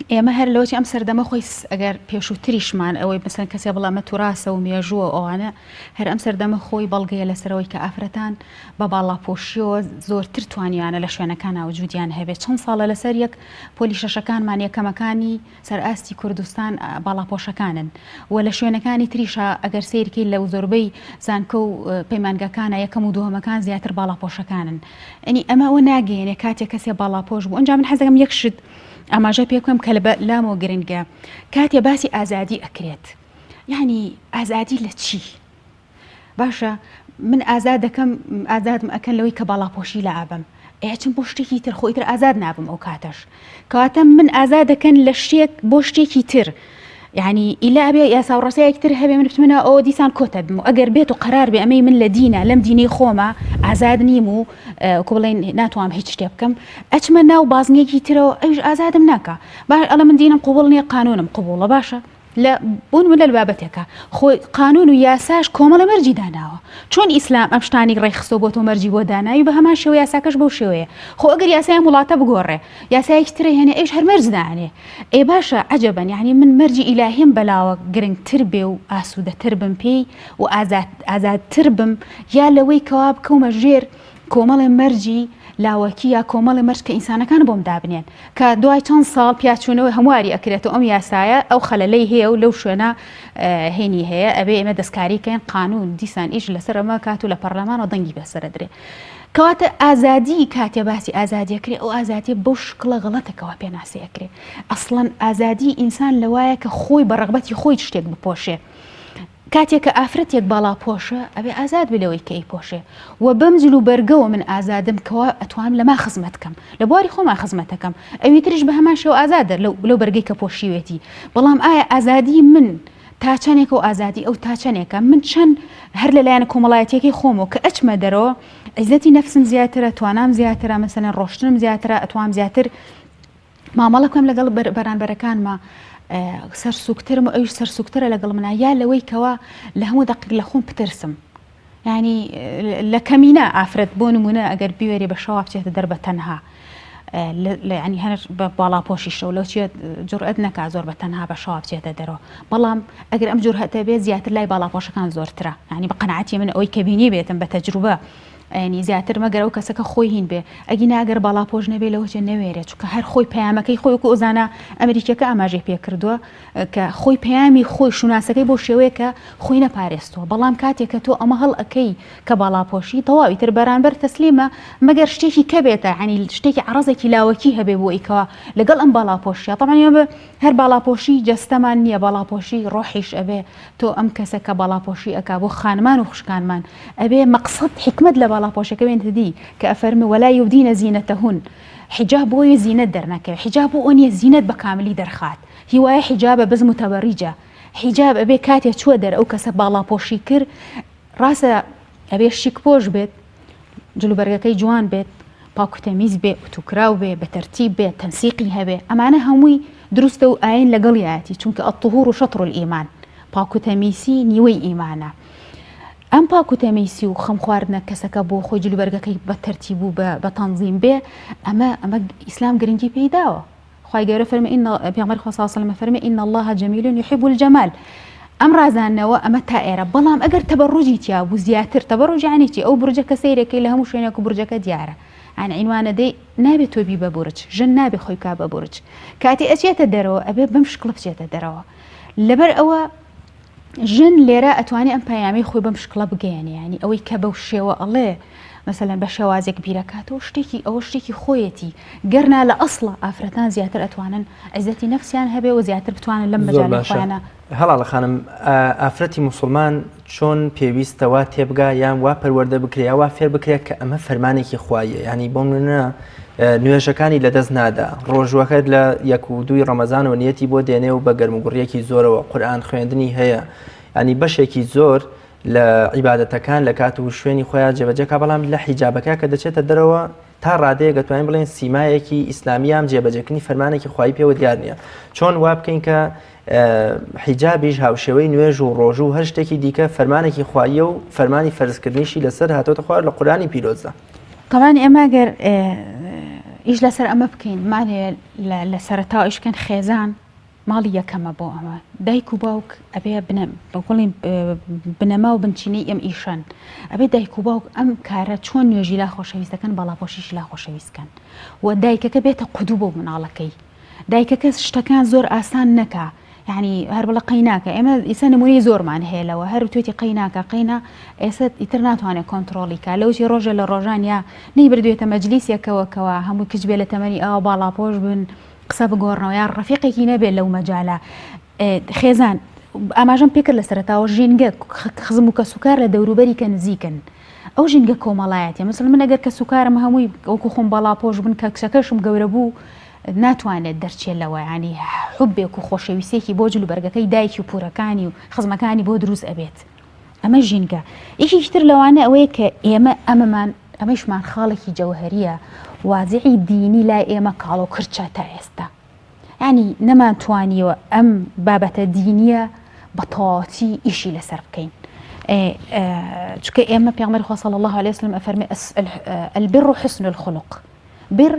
ئێمە هەر لەوتی ئەم سەردەمە خۆی ئەگەر پێشووتریشمان ئەوەی بەسەن کەسێ بڵامە تووڕاستە و مێژووە ئەوانە هەر ئەم سەردەمە خۆی بەڵگەیە لەسەرەوەی کە ئافرەتان بە باڵاپۆشیەوە زۆرتر توانیانە لە شوێنەکان وجودیان هەبێت. چەند ساڵە لەسەر یەک پۆلی شەشەکانمان یەکەمەکانی سەرئاستی کوردستان باڵاپۆشەکانن و لە شوێنەکانی تریشە ئەگەر سیرکەی لەو زۆربەی زانکە و پەیمانگەکانە یەکەم و دووهەمەکان زیاتر باڵاپۆشەکانن. ئەنی ئەمە ئەوە ناگەیەنێ کاتێک کەسێ باڵاپۆش بوو. ئەنجا من حەزەکەم یەک شت ئاماژە پێ بکەم کە لامەوە گرنگە کاتێ باسی ئازادی ئەکرێت یعنی ئازادی لە چی؟ باشە من ئازاد دەکەم ئازادم ئەکەن لەوەی کە باڵاپۆشی لە ئابم ئەچم بۆ شتێکی تر خۆیتر ئازاد نابم ئەو کاتەش کەواتە من ئازاد دەکەن لە شتێک بۆ شتێکی تر يعني إلا أبي يا ساو رسائل كتير هبي من بتمنى أو ديسان كتب أجر بيت وقرار بأمي من لدينا لم ديني خوما عزاد نيمو كوبلين ناتوام هيك تبكم أتمنى وبازني كتير إيش عزاد مناكا باش الله من دينا قبولني قانونم قبوله باشا لا بون ولا البابتك خو قانون وياساش كومل مرجي داناوه چون اسلام امشتاني ريخصو بوتو مرجي بوداناي بهما شو ياساكش بو شويه خو اگر ياساي ملاطه بغوره ياساي كتري هنا ايش هر مرز داني اي باشا عجبا يعني من مرجي الهيم بلاوه جرين تربي واسوده تربم بي وازاد تربم يا لوي كواب كومجير كومل مرجي لاوەکیە کۆمەڵی مەرج کە ئینسانەکان بۆم دابنێن کە دوای چەند ساڵ پیاچوونەوەی هەمواری ئەکرێتەوە ئەم یاسایە ئەو خەلەلەی هەیە و لەو شوێنە هێنی هەیە ئەبێ ئێمە دەستکاریکەین قانون دیسان ئیش لەسەر ئەمە کات و لە پەرلەمانەوە دەنگی بەسەرە درێ کەواتە ئازادی کاتێ باسی ئازادیەکرێ ئەو ئازادی بەو شکڵە غەڵەتەکەوە پێناسیەکرێ ئەسڵەن ئازادی ئینسان لەوایە کە خۆی بە ڕەغبەتی خۆی شتێک بپۆشێ کاتێک کە ئافرەتێک باڵاپۆشە ئەبێ ئازاد بلەوەی کەی پۆشێ و بەمجل و بەرگەوە من ئازادم کەوا ئەتوانم لەما خزمەتکەم لە بواری خۆمان خزمەتەکەم ئەوی تریش بە هەمان شێوە ئازادە لەو بەرگەی کە پۆشیوێتی بەڵام ئایا ئازادی من تا چەندێک و ئازادی ئەو تا چەندێکە من چەند هەر لەلایەنە کۆمەڵایەتیەکەی خۆمەوە کە ئەچمە دەرەوە عیزەتی نەفسم زیاترە توانام زیاترە مەسەلەن ڕۆشتنم زیاترە ئەتوانم زیاتر مامەڵە بکەم لەگەڵ بەرانبەرەکانمە سەرسووکترم و ئەوش سەرسووکترە لەگەڵ منە یا لەوەی کەوا لە هەموو دەقیق لە خۆم پترسم ینی لە کەمینە ئافرەت بۆ نمونە ئەگەر بیوێری بە شەوا بچێتە دەربە تەنها ینی هەر بە باڵاپۆشیشە و لەو چێت جورئەت نەکا زۆر بە تەنها بە شەوا بچێتە دەرەوە بەڵام ئەگەر ئەم جورئەتە بێت زیاتر لای باڵاپۆشەکان زۆرترە ینی بە قەناعەتی من ئەوەی کە بینی بێتم بە تەجروبە ینی زیاتر مەگەر ئەو کەسەکە خۆی هین بێ ئەگی ناگەر باڵاپۆش نەبێ لەوەچێ نەوێرێت چونکە هەر خۆی پەیامەکەی خۆی وەکو ئۆزانە ئەمریکیەکە ئاماژەی پێ کردووە کە خۆی پەیامی خۆی شوناسەکەی بۆ شێوەیە کە خۆی نەپارێستەوە بەڵام کاتێک کە تۆ ئەمە هەڵ ئەەکەی کە باڵاپۆشی تەواوی تر بەرانبەر تەسلیمە مەگەر شتێکی کە بێتە ینی شتێکی عەرەزێکی لاوەکی هەبێ بۆ ئیکەوە لەگەڵ ئەم باڵاپۆشیە تەمەنیە هەر باڵاپۆشی جەستەمان نییە باڵاپۆشی ڕۆحیش ئەبێ تۆ ئەم کەسە کە باڵاپۆشی ئەکا بۆ خانمان و خوشکانمان ئەبێ مەقسەد حکمت لە باڵاپۆشەکە بێنتە كأفرمي ولا يبدين زينتهن حجاب بوي زينة درنك حجاب أني زينة بكاملي درخات هواية حجاب بز متبرجة حجاب أبي كاتي شو در أو كسب الله بوشيكر راسه أبي الشيك بوش بيت جلو برجكي جوان بيت باكو تميز بيت وتكراو بيت بترتيب بيت تنسيقي هبي أما أنا هموي درستو آين لقلياتي چونك الطهور شطر الإيمان باكو تميسي نيوي إيمانا ئەم پاک و تەمەیسی و خەم خواردنە کەسەکە بۆ خۆی جلوبەرگەکەی بە تەرتیب و بە تەنظیم بێ ئەمە ئیسلام گرنگی پێداوە. خی گەورە فەرمێ پێغەمبەر خوا صلی الله علیه و سلم فەرمێ ئین الله جەمیل یحب الجەمال. ئەم رازانەوە ئەمە تا ئێرە، بەڵام ئەگەر تەبەڕوجی تیا بوو زیاتر تەبەڕوج یعنی چی؟ ئەو برجەکە سەیرەکەی لە هەموو شوێنێک و برجەکە دیارە، ئەن عینوانە دەی نابێت تۆبی بە برج، ژن نابێ خۆی کا بە برج، کاتی ئەچێتە دەرەوە ئەبێ بەم شکڵ بچێتە دەرەوە. لەبەر ئەوە ژن لێرە ئەتوانێت ئەم پەیامی خۆی بەم شکڵە بگەێنێ، ینی ئەوەی کە بەو شێوە ئەڵێ مثلەن بە شێوازێک بیرەکاتەوە ئەوە شتێکی خۆیەتی گەرنا لە ئەسڵە ئافرەتان زیاتر ئەتوانن عیزەتی نەفسیان هەبێ و زیاتر بتوانن لەم مەجاڵی خۆیانە. هەڵاڵە خانم، ئافرەتی موسڵمان چۆن پێویستەوە تێبگا یان وا پەروەردە بکرێ وا فێر بکرێت کە ئەمە فەرمانێکی خوایە، ینی بۆ منە نوێژەکانی لەدەست نادا، ڕۆژوەکەت لە 1 و 2 ڕەمەزان و نیەتی بۆ دێنێ و بە گەرموگوڕیەکی زۆرەوە قورئان خوێندنی هەیە، ینی بەشێکی زۆر لە عیبادەتەکان لە کات و شوێنی خۆیان جێبەجێکا، بەڵام لە حیجابەکە کە دەچێتە دەرەوە تا ڕادەیە دەتوانین بڵێن سیمایەکی ئیسلامیام جێبەجێکردنی فەرمانێکی خوای پێوە دیار نییە. چۆن وا بکەین کە حیجابیش هاوشێوەی نوێژ و ڕۆژ و هەر شتێکی دیکە فەرمانێکی خوایە و فەرمانی فەرزکردنیشی لەسەر هاتۆتە خوار لە قورئانی پیرۆزدا. طبعاً ئێمە گەر ئیش لەسەر ئەمە بکەین مانێ لە سەرەتا ئیشکەن خێزان ماڵی یەکەمە بۆ ئەمە، دایک و باوک ئەبێ بەڵین بنەما و بنچینەی ئەم ئیشان، ئەبێ دایک و باوک ئەم کارە چۆن نوێژی لا خۆشەویستەکەن بەڵاپۆشیش لا خۆشەویستکەن و دایکەکە بێتە قودوو بۆ مناڵەکەی. دایکەکە شتەکان زۆر ئاسان نەکا، یعنی هەر بڵە قەیناکە، ئێمە ئیسا نمونەی زۆرمان هەیە لەوە، هەر توێتی قەیناکە قەینا ئێستا ئیتر ناتوانێت کۆنتترۆلی کا لەوتی ڕۆژە لە ڕۆژان یا نەی بردوێتە مەجلیسێکەوەکەوە هەموو کچ بێ لە تەمەنی ئەوە باڵاپۆش بن قسە بگۆڕنەوە یا ڕەفیقێکی نەبێت لەو مەجالە. خێزان ئاماژەم پێکرد لە سەرەتاوە ژینگە خزم و کە سوکار لە دەوروبەری کە نزیکن، ئەو ژینگە کۆمەڵایەتە مثل من ئەگەر کە سوکارم هەمووی ئەوکو خۆم باڵاپۆش بن کە کچەکەشم گەورە بوو ناتوانێت دەرچێت لەوە، ینی حوبێک و خۆشەویستێکی بۆ جلوبەرگەکەی دایکی و پورەکانی و خزمەکانی بۆ دروست ئەبێت. ئەمە ژینگە. یەکیتر لەوانە ئەوەیە کە ئێمە ئەمەشمان خاڵێکی جەوهەریە، وازعی دینی لای ئێمە کاڵ و کرچە تا ئێستا، ینی نەمانتوانیوە ئەم بابەتە دینیە بە تەواوەتی ئیشی لەسەر بکەین. چونکە ئێمە پێغەمبەری خوا صلی الله علیه وسلم ئەفەرمێ البر حسن الخلق، بر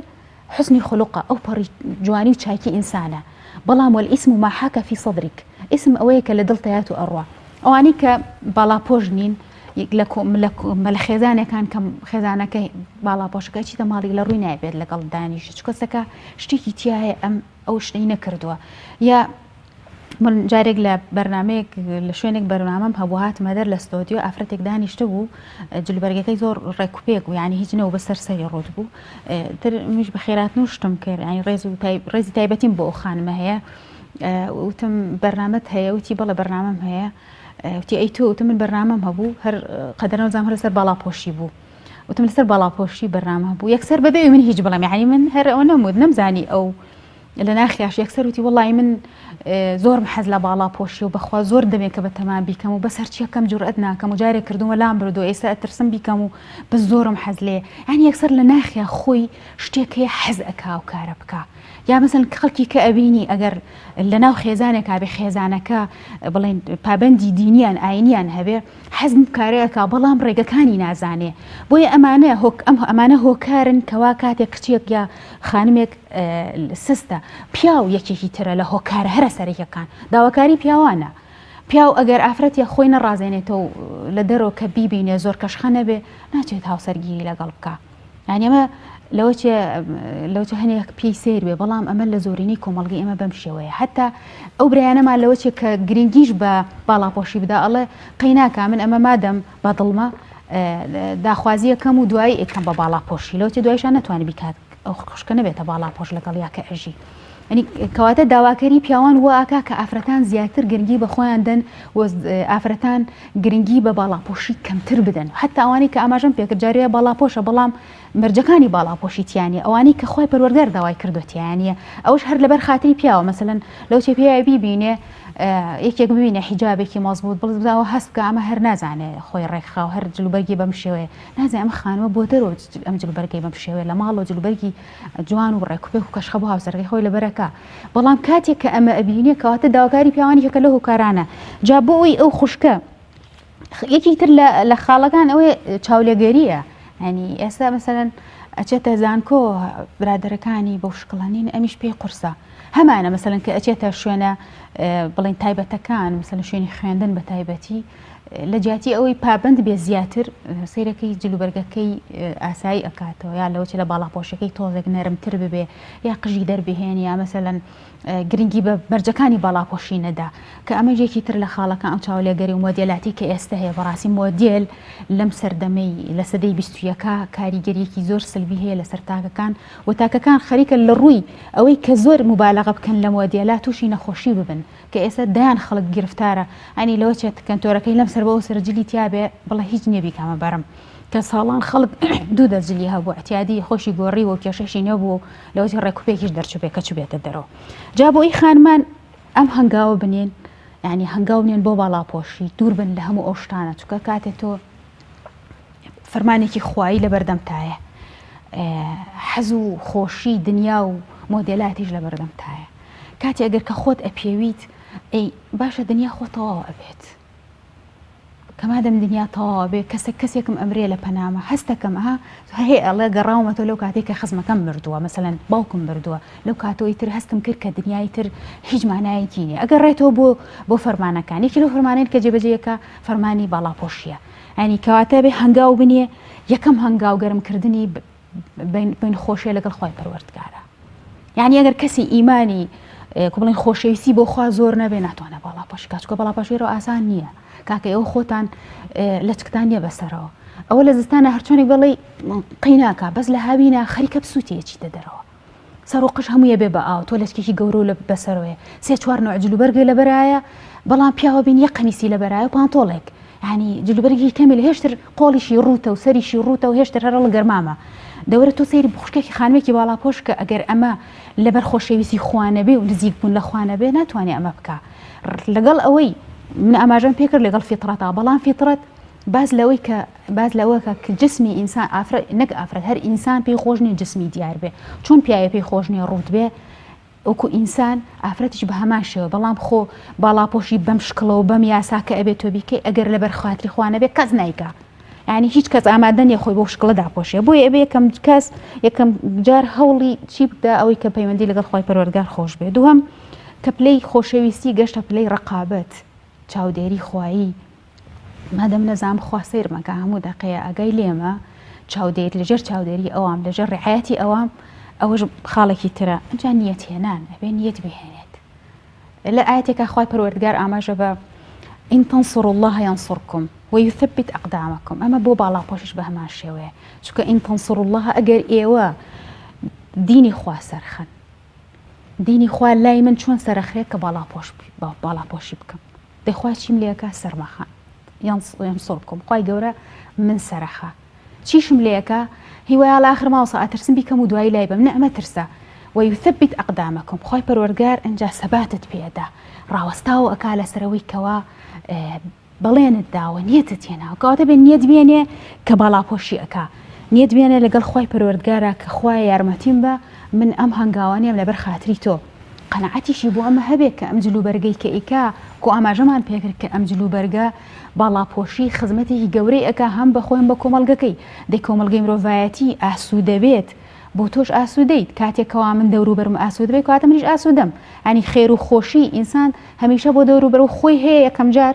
حسنی خلقە ئەو پەڕی جوانی و چاکی ئینسانە، بەڵام والئیسم ما حاک فی صدرک، ئیسم ئەوەیە کە لە دڵتەیات و ئەڕوا. ئەوانەی کە باڵاپۆش نین لە خێزانەکان کەم خێزانەکە باڵاپۆشەکە چیتە ماڵی لە ڕووی نایبێت لەگەڵ دانیش چکەسەکە شتێکی تایە ئەم ئەو شتەی نەکردووە. یا من جارێک لە بەرنمەیەک لە شوێنێک بەرنامەم هەبوو هاتمە دەر لە ستۆدیۆ ئافرەتێک دانیشتە بوو جلوبەرگەکەی زۆر ڕێکوپێک و ینی هیچ نەوە بەسەر سەری ڕۆت بوو، تر میش بە خێرات نوشتم کرد، ینی ڕێزی تایبەتیم بۆ ئەو خانمە هەیە، وتم بەرنامەت هەیە، وتی بەڵێ بەرنامەم هەیە، وتی ئەی تۆ، وتم من بەرنامەم هەبوو هەر قەدەرەوەزانم هەر لەسەر باڵاپۆشی بوو، وتم لەسەر باڵاپۆشی بەرنامە بوو یەکسەر بەبێ من هیچ بڵێم، یعنی من هەر ئەوە نەمود نەمزانی ئەو لە ناخیاش یەکسەر وتی وەڵی من زۆرم حەز لە باڵاپۆشی و بەخوا زۆر دەمێت کە بە تەمان بیکەم و بەسەر چیەکەم جورئەت ناکەم و جارێک کردووە لام بردو ئێستا ئەترسم بیکەم و بە زۆرم حەز لێ، یعنی یەکسەر لە ناخیا خۆی شتێک هەیە حەز ئەکا و کارە بکە. یا مثلا خەڵکی کە ئەبینی ئەگەر لە ناو خێزانێکا بێ خێزانەکە بڵێن پابەندی دینیان ئاینیان هەبێ حەزم کارەیەکا بەڵام ڕێگەکانی نازانێ، بۆیە ئەمانە هۆکارن کەوا کاتێک کچێک یا خانمێک سستە پیا و یەکێکی ترە لە هۆکارە هەرە سەرەکیەکان داواکاری پیاوانە. پیاو ئەگەر ئافرەتی خۆی نەڕازێنێتەوە لە دەرەوە کە بیبینێ زۆر کەشخە نەبێ ناچێت هاوسەرگیری لەگەڵ بکە. یعنی ئەمە لەوچە هەنێک پێی سیر بێ، بەڵام ئەمە لە زۆرینەی کۆمەڵگەی ئەمە بەم شێوەیە. حتا ئەو برایانەمان لەوەچێ کە گرنگیش بە باڵاپۆشی بدا ئەڵێ قەیناکە من ئەمە مادەم بەدڵمە داخوازیە کەم و دوایی ئەکەم بە باڵاپۆشی، لەوچێ دوایشان نەتوانێت بیکات ئەو خوشکە نەبێتە باڵاپۆش لەگەڵ یا کە ئەژی. ئەنی کەواتە داواکەری پیاوان وە ئاکا کە ئافرەتان زیاتر گرنگی بە خۆیان دەن و ئافرەتان گرنگی بە باڵاپۆشی کەمتر بدەن، حتا ئەوانەی کە ئاماژەم پێکرد جارێ باڵاپۆشە بەڵام مەرجەکانی باڵاپۆشی تیانە، ئەوانەی کە خۆی پەروەردگار داوای کردوتیانە ئەوش هەر لەبەر خاتری پیاوە. مەسەلەن لەو چێ پێیە بیبینێ یەکێک ببینێ حیجابێکی مەزبوط بڵاوە هەست بکە ئەمە هەر نازانێ خۆی ڕێکخاو هەر جلوبەرگی بەم شێوەیە نازانێ ئەمە خانومە بۆ دەرەوە ئەم جلوبەرگی بەم شێوەیە لە ماڵەوە جلوبەرگی جوان و ڕێکوپێک و کەشخە بۆ هاوسەرگەی خۆی لەبەرەکە، بەڵام کاتێک کە ئەمە ئەبینێ کەواتە داواکاری پیاوانی کە لە هۆکارانە جا بۆ ئەوی ئەو خوشکە یەکی تر لە خاڵەکان ئەوەیە چاولێگەریە، ینی ئێستا مەسەرەن ئەچێتە زانکۆ برادەرەکانی بەو شکڵانین ئەمیش پێی قورسە هەمانە مەسەرەن کە ئەچێتە شوێنە بڵین تایبەتەکان مەسەرەن شوێنی خوێندن بە تایبەتی لە جیاتی ئەوەی پابند بێ زیاتر سیرەکەی جلوبەرگەکەی ئاسایی ئەکاتەوە یا لەوە لە باڵاپۆشەکەی تۆزێک نەرمتر ببێ یا قژی دەربهێن یا مەسەرەن گرنگی بە بەرجەکانی باڵاپۆشی نەدا کە ئەمە ژێکی تر لە خاڵەکان ئەم چاولێگەری و مۆدێلاتی کە ئێستا هەیە بەڕاستی مۆدێل لەم سەردەمەی لە سەدەی 21 کاریگەریەکی زۆر سلبی هەیە لەسەر تاکەکان و تاکەکان خەریکە لە ڕووی ئەوەی کە زۆر مبالغە بکەن لە مۆدێلا تووشی نەخۆشی ببن کە ئێستا دایان خەڵک گرفتارە ئەنی لەوە چێت کەنتۆرەکەی لەم سەر بەەوە سەرجلی تیاابێ بڵە هیچ نییە بیکامە بەرم کە ساڵان خەڵک دوو دەجلی هەبوو ئەتیادی خۆشی گۆڕی و کێشەشی نەبوو لەوەی ڕێکوپێکیش دەرچوبێ کە چوبێتە دەرەوە جا بۆی خانمان ئەم هەنگاوە بنێن ینی هەنگاو بنێن بۆ باڵاپۆشی دوور بن لە هەموو ئەو شتانە چکە کاتێک تۆ فەرمانێکی خوایی لە بەردەمتایە حەز و خۆشی دنیا و مۆدێلاتیش لە بەردەمتایە کاتی ئەگەر کە خۆت ئەپێویت ئەی باشە دنیا خۆتەوە ئەبێت کەمادەم دنیا تەواوە بێ کەسێکم ئەمرێ لە پەنامە هەستەکەم هەیە ئەڵێ گەڕاومەتەوە لەو کاتێک کە خزمەکەم مردووە مەسەلەن باوکم مردووە لەو کاتەوەی تر هەستم کرد کە دنیای تر هیچ مانایەکی نیە ئەگەر ڕێتەوە بۆ فەرمانەکان یەکی لەو فەرمانەیە کە جێبەجێیەکە فەرمانی باڵاپۆشیە ینی کەواتە بێ هەنگاو بنێ یەکەم هەنگاو گەرمکردنی بین خۆشیە لەگەڵ خۆی پەروەردگارە یعنی ئەگەر کەسی ئیمانی بڵین خۆشەویستی بۆ خوا زۆر نەبێ ناتوانە باڵاپۆشی کات چکە باڵاپۆشیرەوە ئاسان نییە کاکە ئەوە خۆتان لە چکتان نیە بەسەرەوە ئەوە لە زستانە هەرچۆنێک بەڵێ قیناکە بەس لە هاوینە خەریکە بسووتێکی دەدەرەوە سەر و قش هەموویە بێ بە ئاو تۆ لەچکێکی گەورە و لە بەسەرەوەیە سێ چوار نوع جلوبەرگی لە بەرایە بەڵام پیاوە بین یەک قەمیسی لە بەرایە و پانتۆڵێک ینی جلوبەرگی کەمی لە هێشتر قۆڵیشی ڕوتە و سەریشی ڕوتە و هێشتر هەرە لە گەرمامە دەورە تۆ سەیری بخشکێکی خانوێکی باڵاپۆش کە ئەگەر ئەمە لەبەر خۆشەویستی خوانە بێ و نزیک بوون لە خوانە بێ ناتوانێت ئەمە بکە لەگەڵ ئەوەی من ئاماژەم پێکرد لەگەڵ فیترەتا بەڵام فیترەت باز لەوەی کە جسمی ئینسان نەک ئافرەت هەر ئینسان پێی خۆش نیە جسمی دیار بێ چۆن پیاوە پێی خۆش نیە ڕوت بێ وەکو ئینسان ئافرەتیش بە هەمان شێوە بەڵام خۆ باڵاپۆشی بەم شکڵە و بەم یاساکە ئەبێت تۆ بیکەی ئەگەر لەبەر خاتری خوانە بێ کەس نایکە ینی هیچ کەس ئامادە نیە خۆی بۆ شکڵە داپۆشێ بۆیە ئەبێ یەکەم کەس یەکەم جار هەوڵی چی بدا ئەوەی کە پەیوەندی لەگەڵ خۆی پەروەردگار خۆش بێ دووەم کە پلەی خۆشەویستی گەشتە پلەی ڕقابەت چاودێری خوایی مادەم نەزانم خوا سەیرمەکە هەموو دەقەیە ئەگەی لێمە چاودێری لەژێر چاودێری ئەوام لەژێر ڕێحەتی ئەوام ئەوەش خاڵێکی ترە ئەجا نیەت هێنان ئەبێ نیەت بهێنێت لە ئاەتێکە خوای پەروەردگار ئاماژە بە ئین تەنصروا الله ينصركم ويثبت أقدامكم ئەمە بۆ باڵاپۆشیش بە هەمان شێوەیە چونکە ئین تەنصروا الله ئەگەر ئێوە دینی خوا سەرخەن دینی خوا لای من چۆن سەرخرێت کە باڵاپۆشی بکەم دەخوا چیم لێەکە سەرمەخان ينصركم خوای گەورە من سەرخە چیشم لێەکە هیوای لە آخر ماوەسە ئەترسم بیکەم و دوایی لای بم نەمە ترسە ويثبت أقدامكم خوای پەروەردگار ئەنجا سەباتت پێدا ڕاوەستاوە ئەکا لەسەرەوەی کەوا بەڵێنت داوە نیەتت هێناوە کەواتە بێ نیەت بێنێ کە باڵاپۆشی ئەکا نیەت بێنێ لەگەڵ خوای پەروەردگارە کە خوای یارمەتیم بە من ئەم هەنگاوانیم لەبەر خاتری تۆ قەنەعەتیشی بۆ ئەمە هەبێت کە ئەم جلوبەرگەی کە ئیکا کۆ ئاماژەمان پێکرد کە ئەم جلوبەرگە باڵاپۆشی خزمەتێکی گەورەی ئەکا هەم بە خۆیان بە کۆمەلگەکەی دەی کۆمەلگەی مرۆڤایەتی ئاسوودە بێت بۆ تۆش ئاسوودەیت کاتێکەوە من دەوروبەرم ئاسوودە بێت کاتە منیش ئاسوودەم ئەنی خێر و خۆشی ئینسان هەمیشە بۆ دەوروبەر و خۆی هەیە یەکەم جار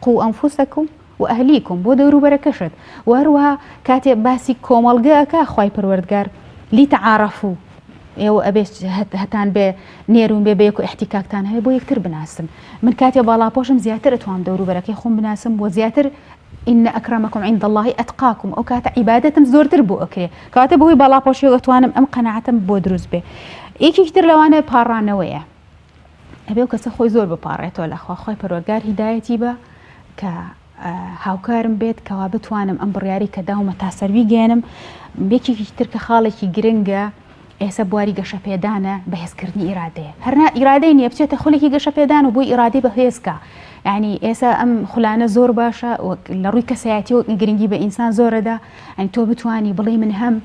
قو ئەنفوسەکم و ئەهلیکم بۆ دەوروبەرەکەشت و هەروەها کاتێک باسی کۆمەلگەکە خوای پەروەردگار لیتەعارەفو ئێوە ئەبێت هەتان بێ نێرون بێ بەیەک و احتیکاکتان هەیە بۆ یەکتر بناسم من کاتێ باڵاپۆشم زیاتر ئەتوانم دەوروبەرەکەی خۆم بناسم بۆ زیاتر ئین ئەکرەمەکم عیند الله ئەتقاکم ئەو کاتە عیبادەتم زۆرتر بۆ ئەکرێ کاتە بۆی باڵاپۆشی ئەتوانم ئەم قەنەعەتم بۆ دروست بێ یەکێکی تر لەوانە پاڕانەوەیە ئەبێ و کەسە خۆی زۆر بپاڕێتەوە لەخوا خوای پەروەردگار هیدایەتی بە کە هاوکارم بێت کەوا بتوانم ئەم بڕیاری کە داومە تا سەروی گێنم یەکێکی تر کە خاڵێکی گرنگە ئێستا بواری گەشەپێدانە بەهێزکردنی ئیرادەیە هەرنا ئیرادەی نییە بچێتە خولێکی گەشەپێدان و بۆی ئیرادەی بەهێزکە ینی ئێستا ئەم خولانە زۆر باشە لە ڕووی کەسایەتی و گرنگی بە ئینسان زۆرەدا ئەنی تۆ بتوانی بڵێ من هەم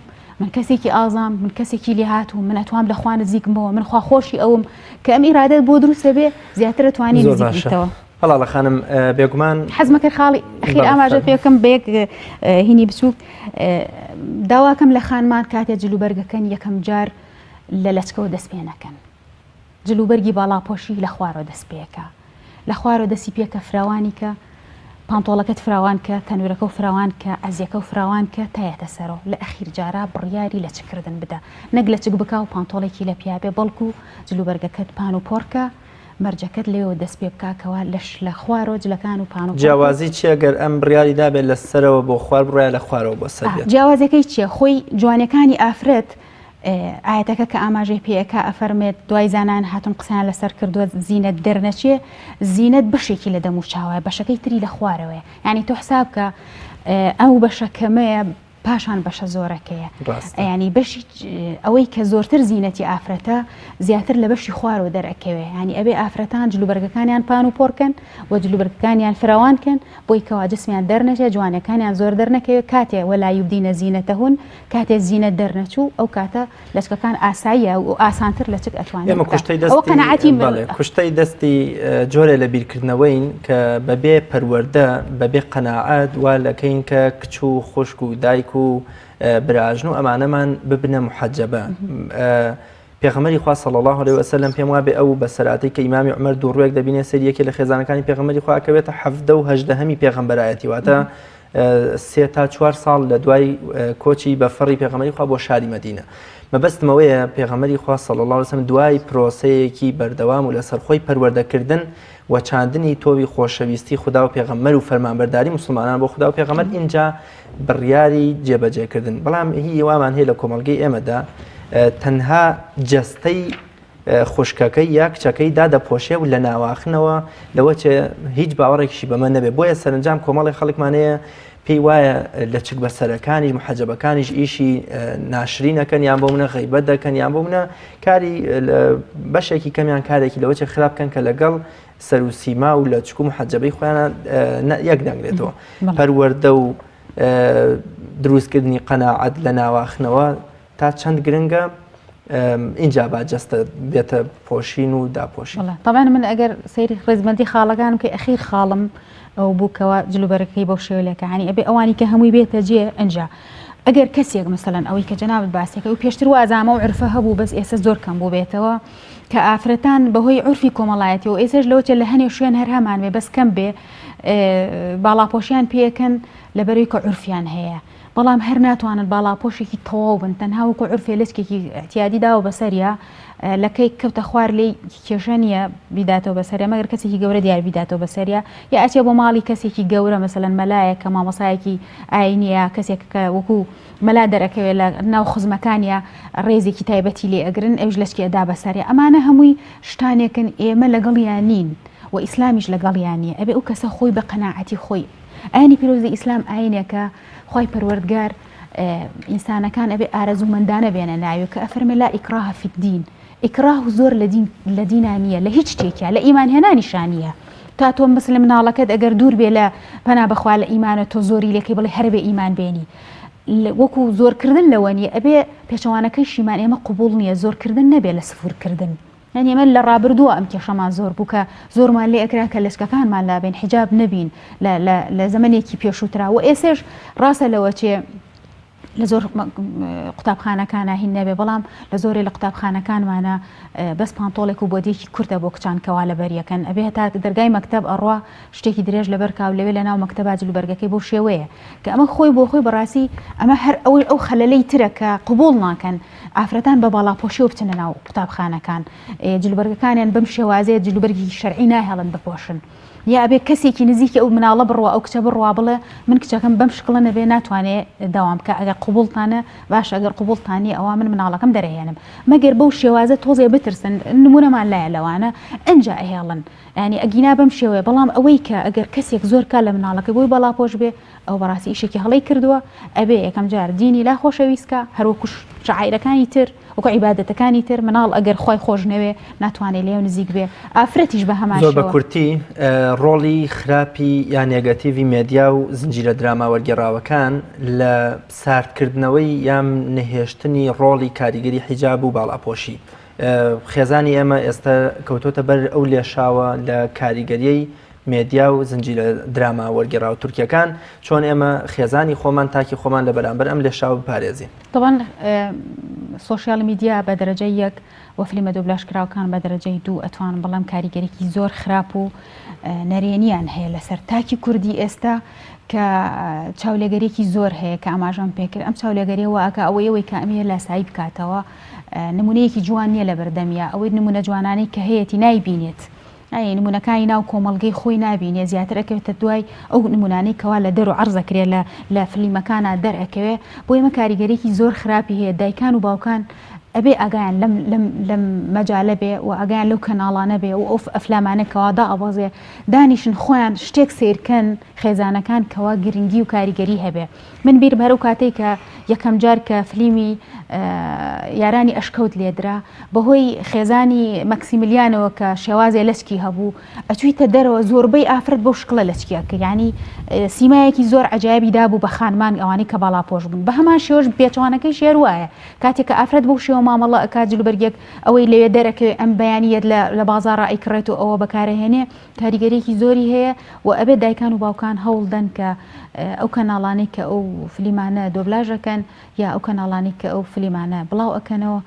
من کەسێکی ئازام من کەسێکی لێهات و من ئەتوانم لە خوا نزیکمەوە من خوا خۆشی ئەوم کە ئەم ئیرادەت بۆ دروستە بێ زیاتر ئەتوانی نزیکیتەوە بەڵا لە خانم بێگومان حەزمەکە خاڵی خیر ئاماژە پێکەم بەیەک هینی بچووک داواکەم لە خانمان کاتێ جلوبەرگەکەن یەکەم جار لە لەچکەوە دەست پێ نەکەن جلوبەرگی باڵاپۆشی لە خوارەوە دەست پێەکە لە خوارەوە دەستی پێکە فراوانی کە پانتۆڵەکەت فراوان کە تەنورەکە و فراوان کە ئەزیەکە و فراوان کە تایەتە سەرەوە لە ئەخیر جارا بڕیاری لە چکردن بدە نەک لە چک بکە و پانتۆڵێکی لە پیابێ بەڵکو جلوبەرگەکەت پان و پۆرکە مەرجەکەت لێەوە دەست پێ بکاکەوە لە خوارەوە جلەکان و پان و جیاوازی چیە گەر ئەم بڕیاری دابێت لە سەرەوە بۆ خوار بڕایە لە خوارەوە بۆ سەر جیاوازەکەی چییە خۆی جوانەکانی ئافرەت ئاەتەکە کە ئاماژەی پێەکە ئەفەرمێت دوای زانان هاتون قسان لەسەر کردووە زینەت دەرنەچێ زینەت بەشێکی لە دەم و چاوایە بەشەکەی تری لە خوارەوەی ینی تۆ حساب کە ئەو بەشەکەمەیە پاشان بەشە زۆرەکەیە ینی بەشی ئەوەی کە زۆرتر زینەتی ئافرەتە زیاتر لە بەشی خوارەوە دەرەکەوێ ینی ئەبێ ئافرەتان جلوبەرگەکانیان پان و پۆرکەن و جلوبەرگەکانیان فراوانکەن بۆی کەوا جسمیان دەرنەچێت جوانەکانیان زۆر دەرنەکەوێت کاتێ وەلای یوبدینە زینەتەهون کاتێ زینەت دەرنەچوو ئەو کاتە لەچکەکان ئاساییە و ئاسانتر لە چک ئەتوانێت کوشتەی دەستی جۆرە لە بیرکردنەوەین کە بەبێ پەروەردە بەبێ قەناعەت وا لەکەین کە کچ و خوشک و دایک و براژن و ئەمانەمان ببنە محەجەبە پێغەمبەری خوا صلی الله علیه و سلم پێم وابێ ئەو بەسەراتەی کە ئیمامی عومەر دووڕوێک دەبینێ سەریەکی لە خێزانەکانی پێغەمبەری خوا کەوێتە 17 و 18 پێغەمبەرایەتی واتە 3 تا 4 ساڵ لە دوای کۆچی بەفەڕی پێغەمبەری خوا بۆ شاری مەدینە مەبەستمەوەیە پێغەمبەری خوا صلی الله علیه و سلم دوای پرۆسەیەکی بەردەوام و لەسەر خۆی پەروەردەکردن و چاندنی تۆوی خۆشەویستی خدا و پێغەمبەر و فەرمانبەرداری مسلمانان بۆ خدا و پێغەمبەر اینجا بڕیاری جێبەجێکردن بەڵام هی وامان هەیە لە کۆمەڵگەی ئێمەدا تەنها جەستەی خوشکەکەی یا کچەکەی دادەپۆشێ و لە ناواخنەوە لەوە چێ هیچ باوەڕێکیشی بەمە نەبێ بۆیە سەرنجام کۆمەڵی خەڵکمانەیە پێی وایە لە چک بەسەرەکانیش محەجەبەکانیش ئیشی ناشرینەکەن یان بۆ منە غەیبەت دەکەن یان بۆ منە کاری بەشێکی کەمیان کارێکی لەوە چێ خراپکەن کە لەگەڵ سەر و سیما و لە چک و محەجەبەی خۆیانە یەک دەنگرێتەوە پەروەردە و دروستکردنی قەناعەت لە ناواخنەوە تا چەند گرنگە اینجا باجەستە بێتە پۆشین و داپۆشین طبعا من ئەگەر سەیری ڕێزمەندی خاڵەکانم کە ئەخیر خاڵم ئەو بووکەوە جلوبەرەکەی بەو شێوەیەکە هەنی ئەبێ ئەوانی کە هەمووی بێتە جێ ئەنجا ئەگەر کەسێک مثلەن ئەوەی کە جەنابەت باسیەکە و پێشتر وازامە و عرفە هەبوو بەس ئێستا زۆر کەم بوو بێتەوە کە ئافرەتان بەهۆی عرفی کۆمەڵایەتی و ئێسش لەوە لە هەنێ شوێن هەر هەمان بێ بەس کەم بێ باڵاپۆشیان پێکەن لەبەرەوەی کە عرفیان هەیە بەڵام هەر ناتوانن باڵاپۆشێکی تەواو بن تەنها وەکو عرفێ لەچکێکی احتیادی داوە بەسەریە لەکەی کەوتە خوار لێ کێشە نییە بیداتەوە بەسەریە مەگەر کەسێکی گەورە دیار بیداتەوە بەسەریە یا ئەچێ بۆ ماڵی کەسێکی گەورە مەسەلەن مەلایە کە مامۆسایەکی ئاینیە کەسێک کە وەکو مەلا دەرەکەوێت لە ناو خزمەکانیە ڕێزێکی تایبەتی لێ ئەگرن ئەوش لەچکی ئەدا بەسەریە ئەمانە هەمووی شتانێکن ئێمە لەگەڵیان نین و ئیسلامیش لەگەڵیان نیە ئەبێ ئەو کەسە خۆی بە قەناعەتی خۆی ئاینی پیرۆزی ئیسلام ئاینێکە خی پەروەردگار ئینسانەکان ئەبێ ئارەزوومەندانە بێنە ناوی کە ئەفەرمێ لا ئیکراها فی الدین ئیکراه زۆر لە دینە نیە لە هیچ شتێکە لە ئیمان هێنانیشانیە تا تۆ مثل مناڵەکەت ئەگەر دوور بێ لە پەنا بەخوا لە ئیمانە تۆ زۆری لەکەی بڵێ هەربێ ئیمان بێنی وەکو زۆرکردن لەوە نیە ئەبێ پێچەوانەکەی شیمان ئێمە قبول نییە زۆرکردن نەبێ لە سفورکردن یعنی ئێمە لە ڕابردووە ئەم کێشەمان زۆر بوو کە زۆرمان لێ ئەکرا کە لەچکەکانمان لابێن حیجاب نەبین لە زەمانێکی پێشووترا و ئێسێش ڕاستە لەوە چێ لە زۆر قوتابخانەکانە هین نەبێ بەڵام لە زۆرێ لە قوتابخانەکانمانە بەس پانتۆڵێک و بۆدیێکی کورتە بۆ کچان کەوا لە بەریەکەن ئەبێ تا دەرگای مەکتەب ئەڕوا شتێکی درێژ لەبەر کاو لەوێ لە ناو مەکتەبا جلوبەرگەکەی بۆ شێوەیە کە ئەمە خۆی بۆ خۆی بەڕاستی ئەمە هەر ئەو خەلەلەی ترە کە قبول ناکەن ئافرەتان بە باڵاپۆشیەوە بچنە ناو قوتابخانەکان جلوبەرگەکانیان بەم شێوازەیە جلوبەرگی شەرعی ناهێڵن بپۆشن یا ئەبێ کەسێکی نزیکی ئەو مناڵە بڕوە ئەو کچە بڕوا بڵێ من کچەکەم بەم شکڵە نەبێ ناتوانێت داوام بکە ئەگەر قوبوڵتانە باش ئەگەر قوبوڵتانی ئەوە من مناڵەکەم دەرەهێنم مەگەر بەو شێوازە تۆزێ بترسن نمونەمان لایە لەوانە ئەنجا ئەهێڵن ینی ئەگینا بەم شێوەیە بەڵام ئەوەی کە ئەگەر کەسێک زۆر کا لە مناڵەکە بۆی بەڵاپۆش بێ ئەو بەڕاستی ئیشێکی هەڵی کردووە ئەبێ یەکەم جار دینی لا خۆشەویستکە هەروەکو شعائرەکانی تر وەکو عیبادەتەکانی تر مناڵ ئەگەر خۆی خۆش نەوێ ناتوانێت لێو نزیک بێ ئافرەتیش بە هەمان زۆر بە کورتی ڕۆڵی خراپی یان نێگەتیڤی مێدیا و زنجیرە دراما وەرگێڕاوەکان لە ساردکردنەوەی یان نەهێشتنی ڕۆڵی کاریگەری حیجاب و باڵاپۆشی خێزانی ئێمە ئێستا کەوتۆتە بەر ئەو لێشاوە لە کاریگەریەی مێدیا و زنجیرە دراما وەرگێڕاو تورکیەکان چۆن ئێمە خێزانی خۆمان تاکی خۆمان لە بەرامبەر ئەم لێشاو بپارێزین. طبعا سوشیال میدیا بە دەرەجەی 1 و فیلمە دوبلاژکراوەکان بە دەرەجەی 2 ئەتوانن بەڵام کاریگەرێکی زۆر خراپ و نەرێنیان هەیە لەسەر تاکی کوردی ئێستا کە چاولێگەرێکی زۆر هەیە کە ئاماژەم پێکرد ئەم چاولێگەریەوە ئاکە ئەوەی کە ئەمەیە لاسایی بکاتەوە نمونەیەکی جوان نییە لە بەردەمیە ئەوەی نمونە جوانانەی کە هەیەی نایبینێت نمونونەکانی ناو کۆمەڵگەی خۆی نبینێ زیاتر ئەکەوێتە دوای ئەو نمونانەی کەوا لە دەر و عەرزەکرێ لە فلیمەکانە دەرئەکەوێ بۆ ئێمە کاریگەرێکی زۆر خراپی هەیە دایکان و باوکان ئەبێ ئەگایان لەم مەجالە بێ و ئەگایان لەو کەناڵانە بێ و ئەو ئەفلامانە کەوادا ئەوازێ دانیشن خۆیان شتێک سیرکەن خێزانەکان کەوا گرنگی و کاریگەری هەبێ من بیر بەرەو کاتێک کە یەکەم جار کە فلیمی یارانی ئەشکەوت لێدرا بەهۆی خێزانی مەکسیملیانەوە کە شێوازێ لەچکی هەبوو ئەچوویتە دەرەوە زۆربەی ئافرەت بۆ شکڵە لەچکیە کرد ینی سیمایەکی زۆر عەجایبی دابوو بە خانمان ئەوانەی کە باڵاپۆش بوون بە هەمان شێوەش پێچوانەکەی شێر وایە کاتێک کە ئافرەت بۆ شێوە مامەڵە ئەکات جلوبەرگێک ئەوەی لەوێ دەرەکەوێ ئەم بەیانیەت لە بازاڕ ئەیکڕێت و ئەوە بەکارەهێنێ کاریگەرێکی زۆری هەیە و ئەبێت دایکان و باوکان هەوڵدەن کە ئەو کەناڵانەی کە ئەو فلیمانە دۆبلاژەکەن یا ئەو کەناڵانی کە ئەو فلیمانە بڵاو ئەکەنەوە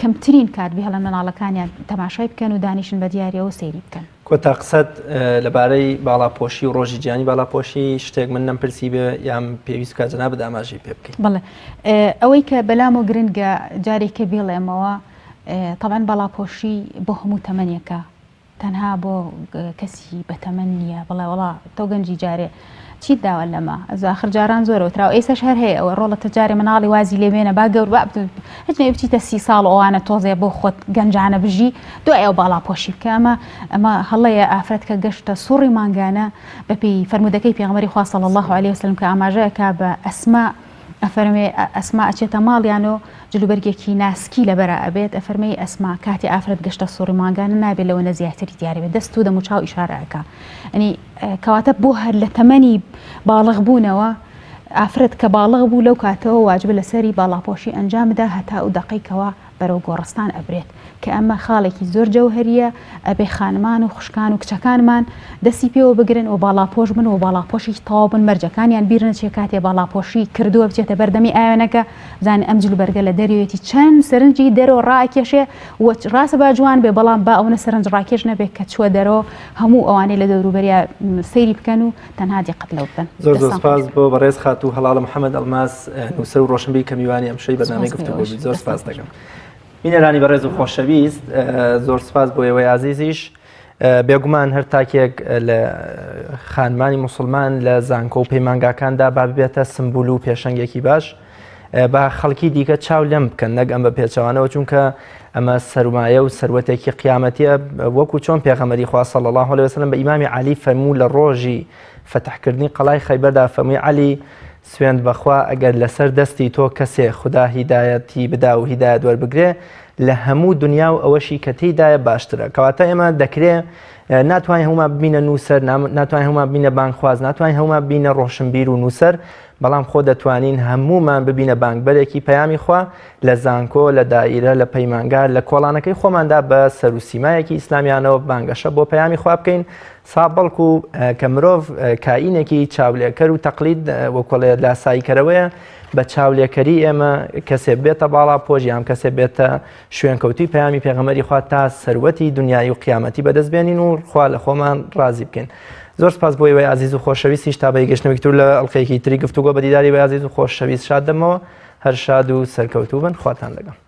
کەمترین کات بێ هەڵە مناڵەکانیان تەماشای بکەن و دانیشن بە دیارەوە سەیری بکەن. کۆتا قسەت لەبارەی باڵاپۆشی و ڕۆژی گیانی باڵاپۆشی شتێک من نەمپرسی بێ یان پێویست کە جەنابەت ئاماژەی پێ بکەین. بەڵێ ئەوەی کە بەلام و گرنگە جارێکە بێڵێمەوە طبعاً باڵاپۆشی بۆ هەموو تەمەنێکە تەنها بۆ کەسی بەتەمەن نییە بڵێ وڵا تۆ گەنجی جارێ چیت داوە لەمە ئەزاخر جاران زۆرەوە تراوە ئێسش هەر هەیە ئەوە ڕۆڵە تجارێ مناڵی وازی لێبێنە با گەور هیچ نەیە بچیتە 30 ساڵ ئەوانە تۆزێ بۆ خۆت گەنجانە بژی دوای ئەو باڵاپۆشی بکە ئەمە هەڵەیە ئافرەت کە گەشتە سوڕی مانگانە بەپێی فەرمودەکەی پێغەمبەری خوا صلی الله علیه وسلم کە ئاماژەیەکا بە ئەسما ئەفەرمێ ئەسما ئەچێتە ماڵیان و جلوبەرگێکی ناسکی لەبەرە ئەبێت ئەفەرمەی ئەسما کاتی ئافرەت گەشتە سوڕی مانگانە نابێت لەوە نەزیاتری دیارە بێت دەست و دەموچاو ئیشارەکە ئەنی کەواتە بۆ هەر لە تەمەنی باڵغ بوونەوە ئافرەت کە باڵغ بوو لەو کاتەوە واجبە لەسەری باڵاپۆشی ئەنجامدا هەتا و دەقەیکەوە بەرەو گۆڕستان ئەبرێت کە ئەمە خاڵێکی زۆر جەوهەریە ئەبێ خانمان و خوشکان و کچەکانمان دەستی پێوە بگرن و باڵاپۆش بن و باڵاپۆشی تەواو بن مەرجەکانیان بیر نەچێ کاتێ باڵاپۆشی کردووە بچێتە بەردەمی ئاوێنەکە بزانێ ئەم جلوبەرگە لە دەریەوێتی چەند سەرنجی دەرەوە ڕاکێشێ و ڕاستە با جوان بێ بەڵام با ئەوە سەرنج ڕاکێش نەبێت کە چووە دەرەوە هەموو ئەوانەی لە دەوروبەریە سەیری بکەن و تەنها دیقەت لەو بن. زۆر زۆر سپاس بۆ بەڕێز خاتوو هەڵاڵ محەممەد ئەڵماس نووسەر و ڕۆشنبی کەمیوانی ئەمشەی بەنامەی گفتوگۆ زۆر سپاس دەکەم. بینەرانی بەڕێز و خۆشەویست زۆر سپاس بۆ ئێوەی عزیزیش بێگومان هەر تاکێک لە خانمانی موسڵمان لە زانکۆ و پەیمانگاکاندا با ببێتە سمبول و پێشەنگێکی باش با خەڵکی دیکە چاو لەم بکەن نەک ئەم بە پێچەوانەوە چونکە ئەمە سەرمایە و سەروەتێکی قیامەتیە وەکو چۆن پێغەمبەری خوا صلی الله علیه وسلم بە ئیمامی عەلی فەرموو لە ڕۆژی فەتحکردنی قەڵای خەیبەردا فەرمووی عەلی سوێند بەخوا ئەگەر لەسەر دەستی تۆ کەسێ خدا هیدایەتی بدا و هیدایەت وەربگرێ لە هەموو دنیا و ئەوەشی کە تێیدایە باشترە کەواتە ئێمە دەکرێت ناتوانین هەمومان ببینە نووسەر ناتوانین هەمومان ببینە بانگخواز ناتوانین هەمومان ببینە ڕۆشنبیر و نووسەر بەڵام خۆ دەتوانین هەمومان ببینە بانگبەرێکی پەیامی خوا لە زانکۆ لە دائیرە لە پەیمانگار لە کۆڵانەکەی خۆماندا بە سەر و سیمایەکی ئیسلامیانەوە بانگەشە بۆ پەیامی خوا بکەین سابڵکو کە مرۆڤ کائینێکی چاولێکەر و تەقلید وەکوڵێ لاساییکەرەوەیە بە چاولێکەری ئێمە کەسێ بێتە باڵاپۆش یان کەسێ بێتە شوێنکەوتی پەیامی پێغەمبەری خوا تا سەروەتی دنیای و قیامەتی بەدەستبێنین و خوا لە خۆمان ڕازی بکەین. زۆر سپاس بۆ ئێوەی عزیز و خۆشەویستیش تا بەیگەشتنەوەی تر لە ئەڵقەیەکی تری گفتوگۆ بە دیداری ئێوەی عزیز و خۆشەویست شاد دەمەوە هەر شاد و سەرکەوتوو بن خواتان لەگەڵ.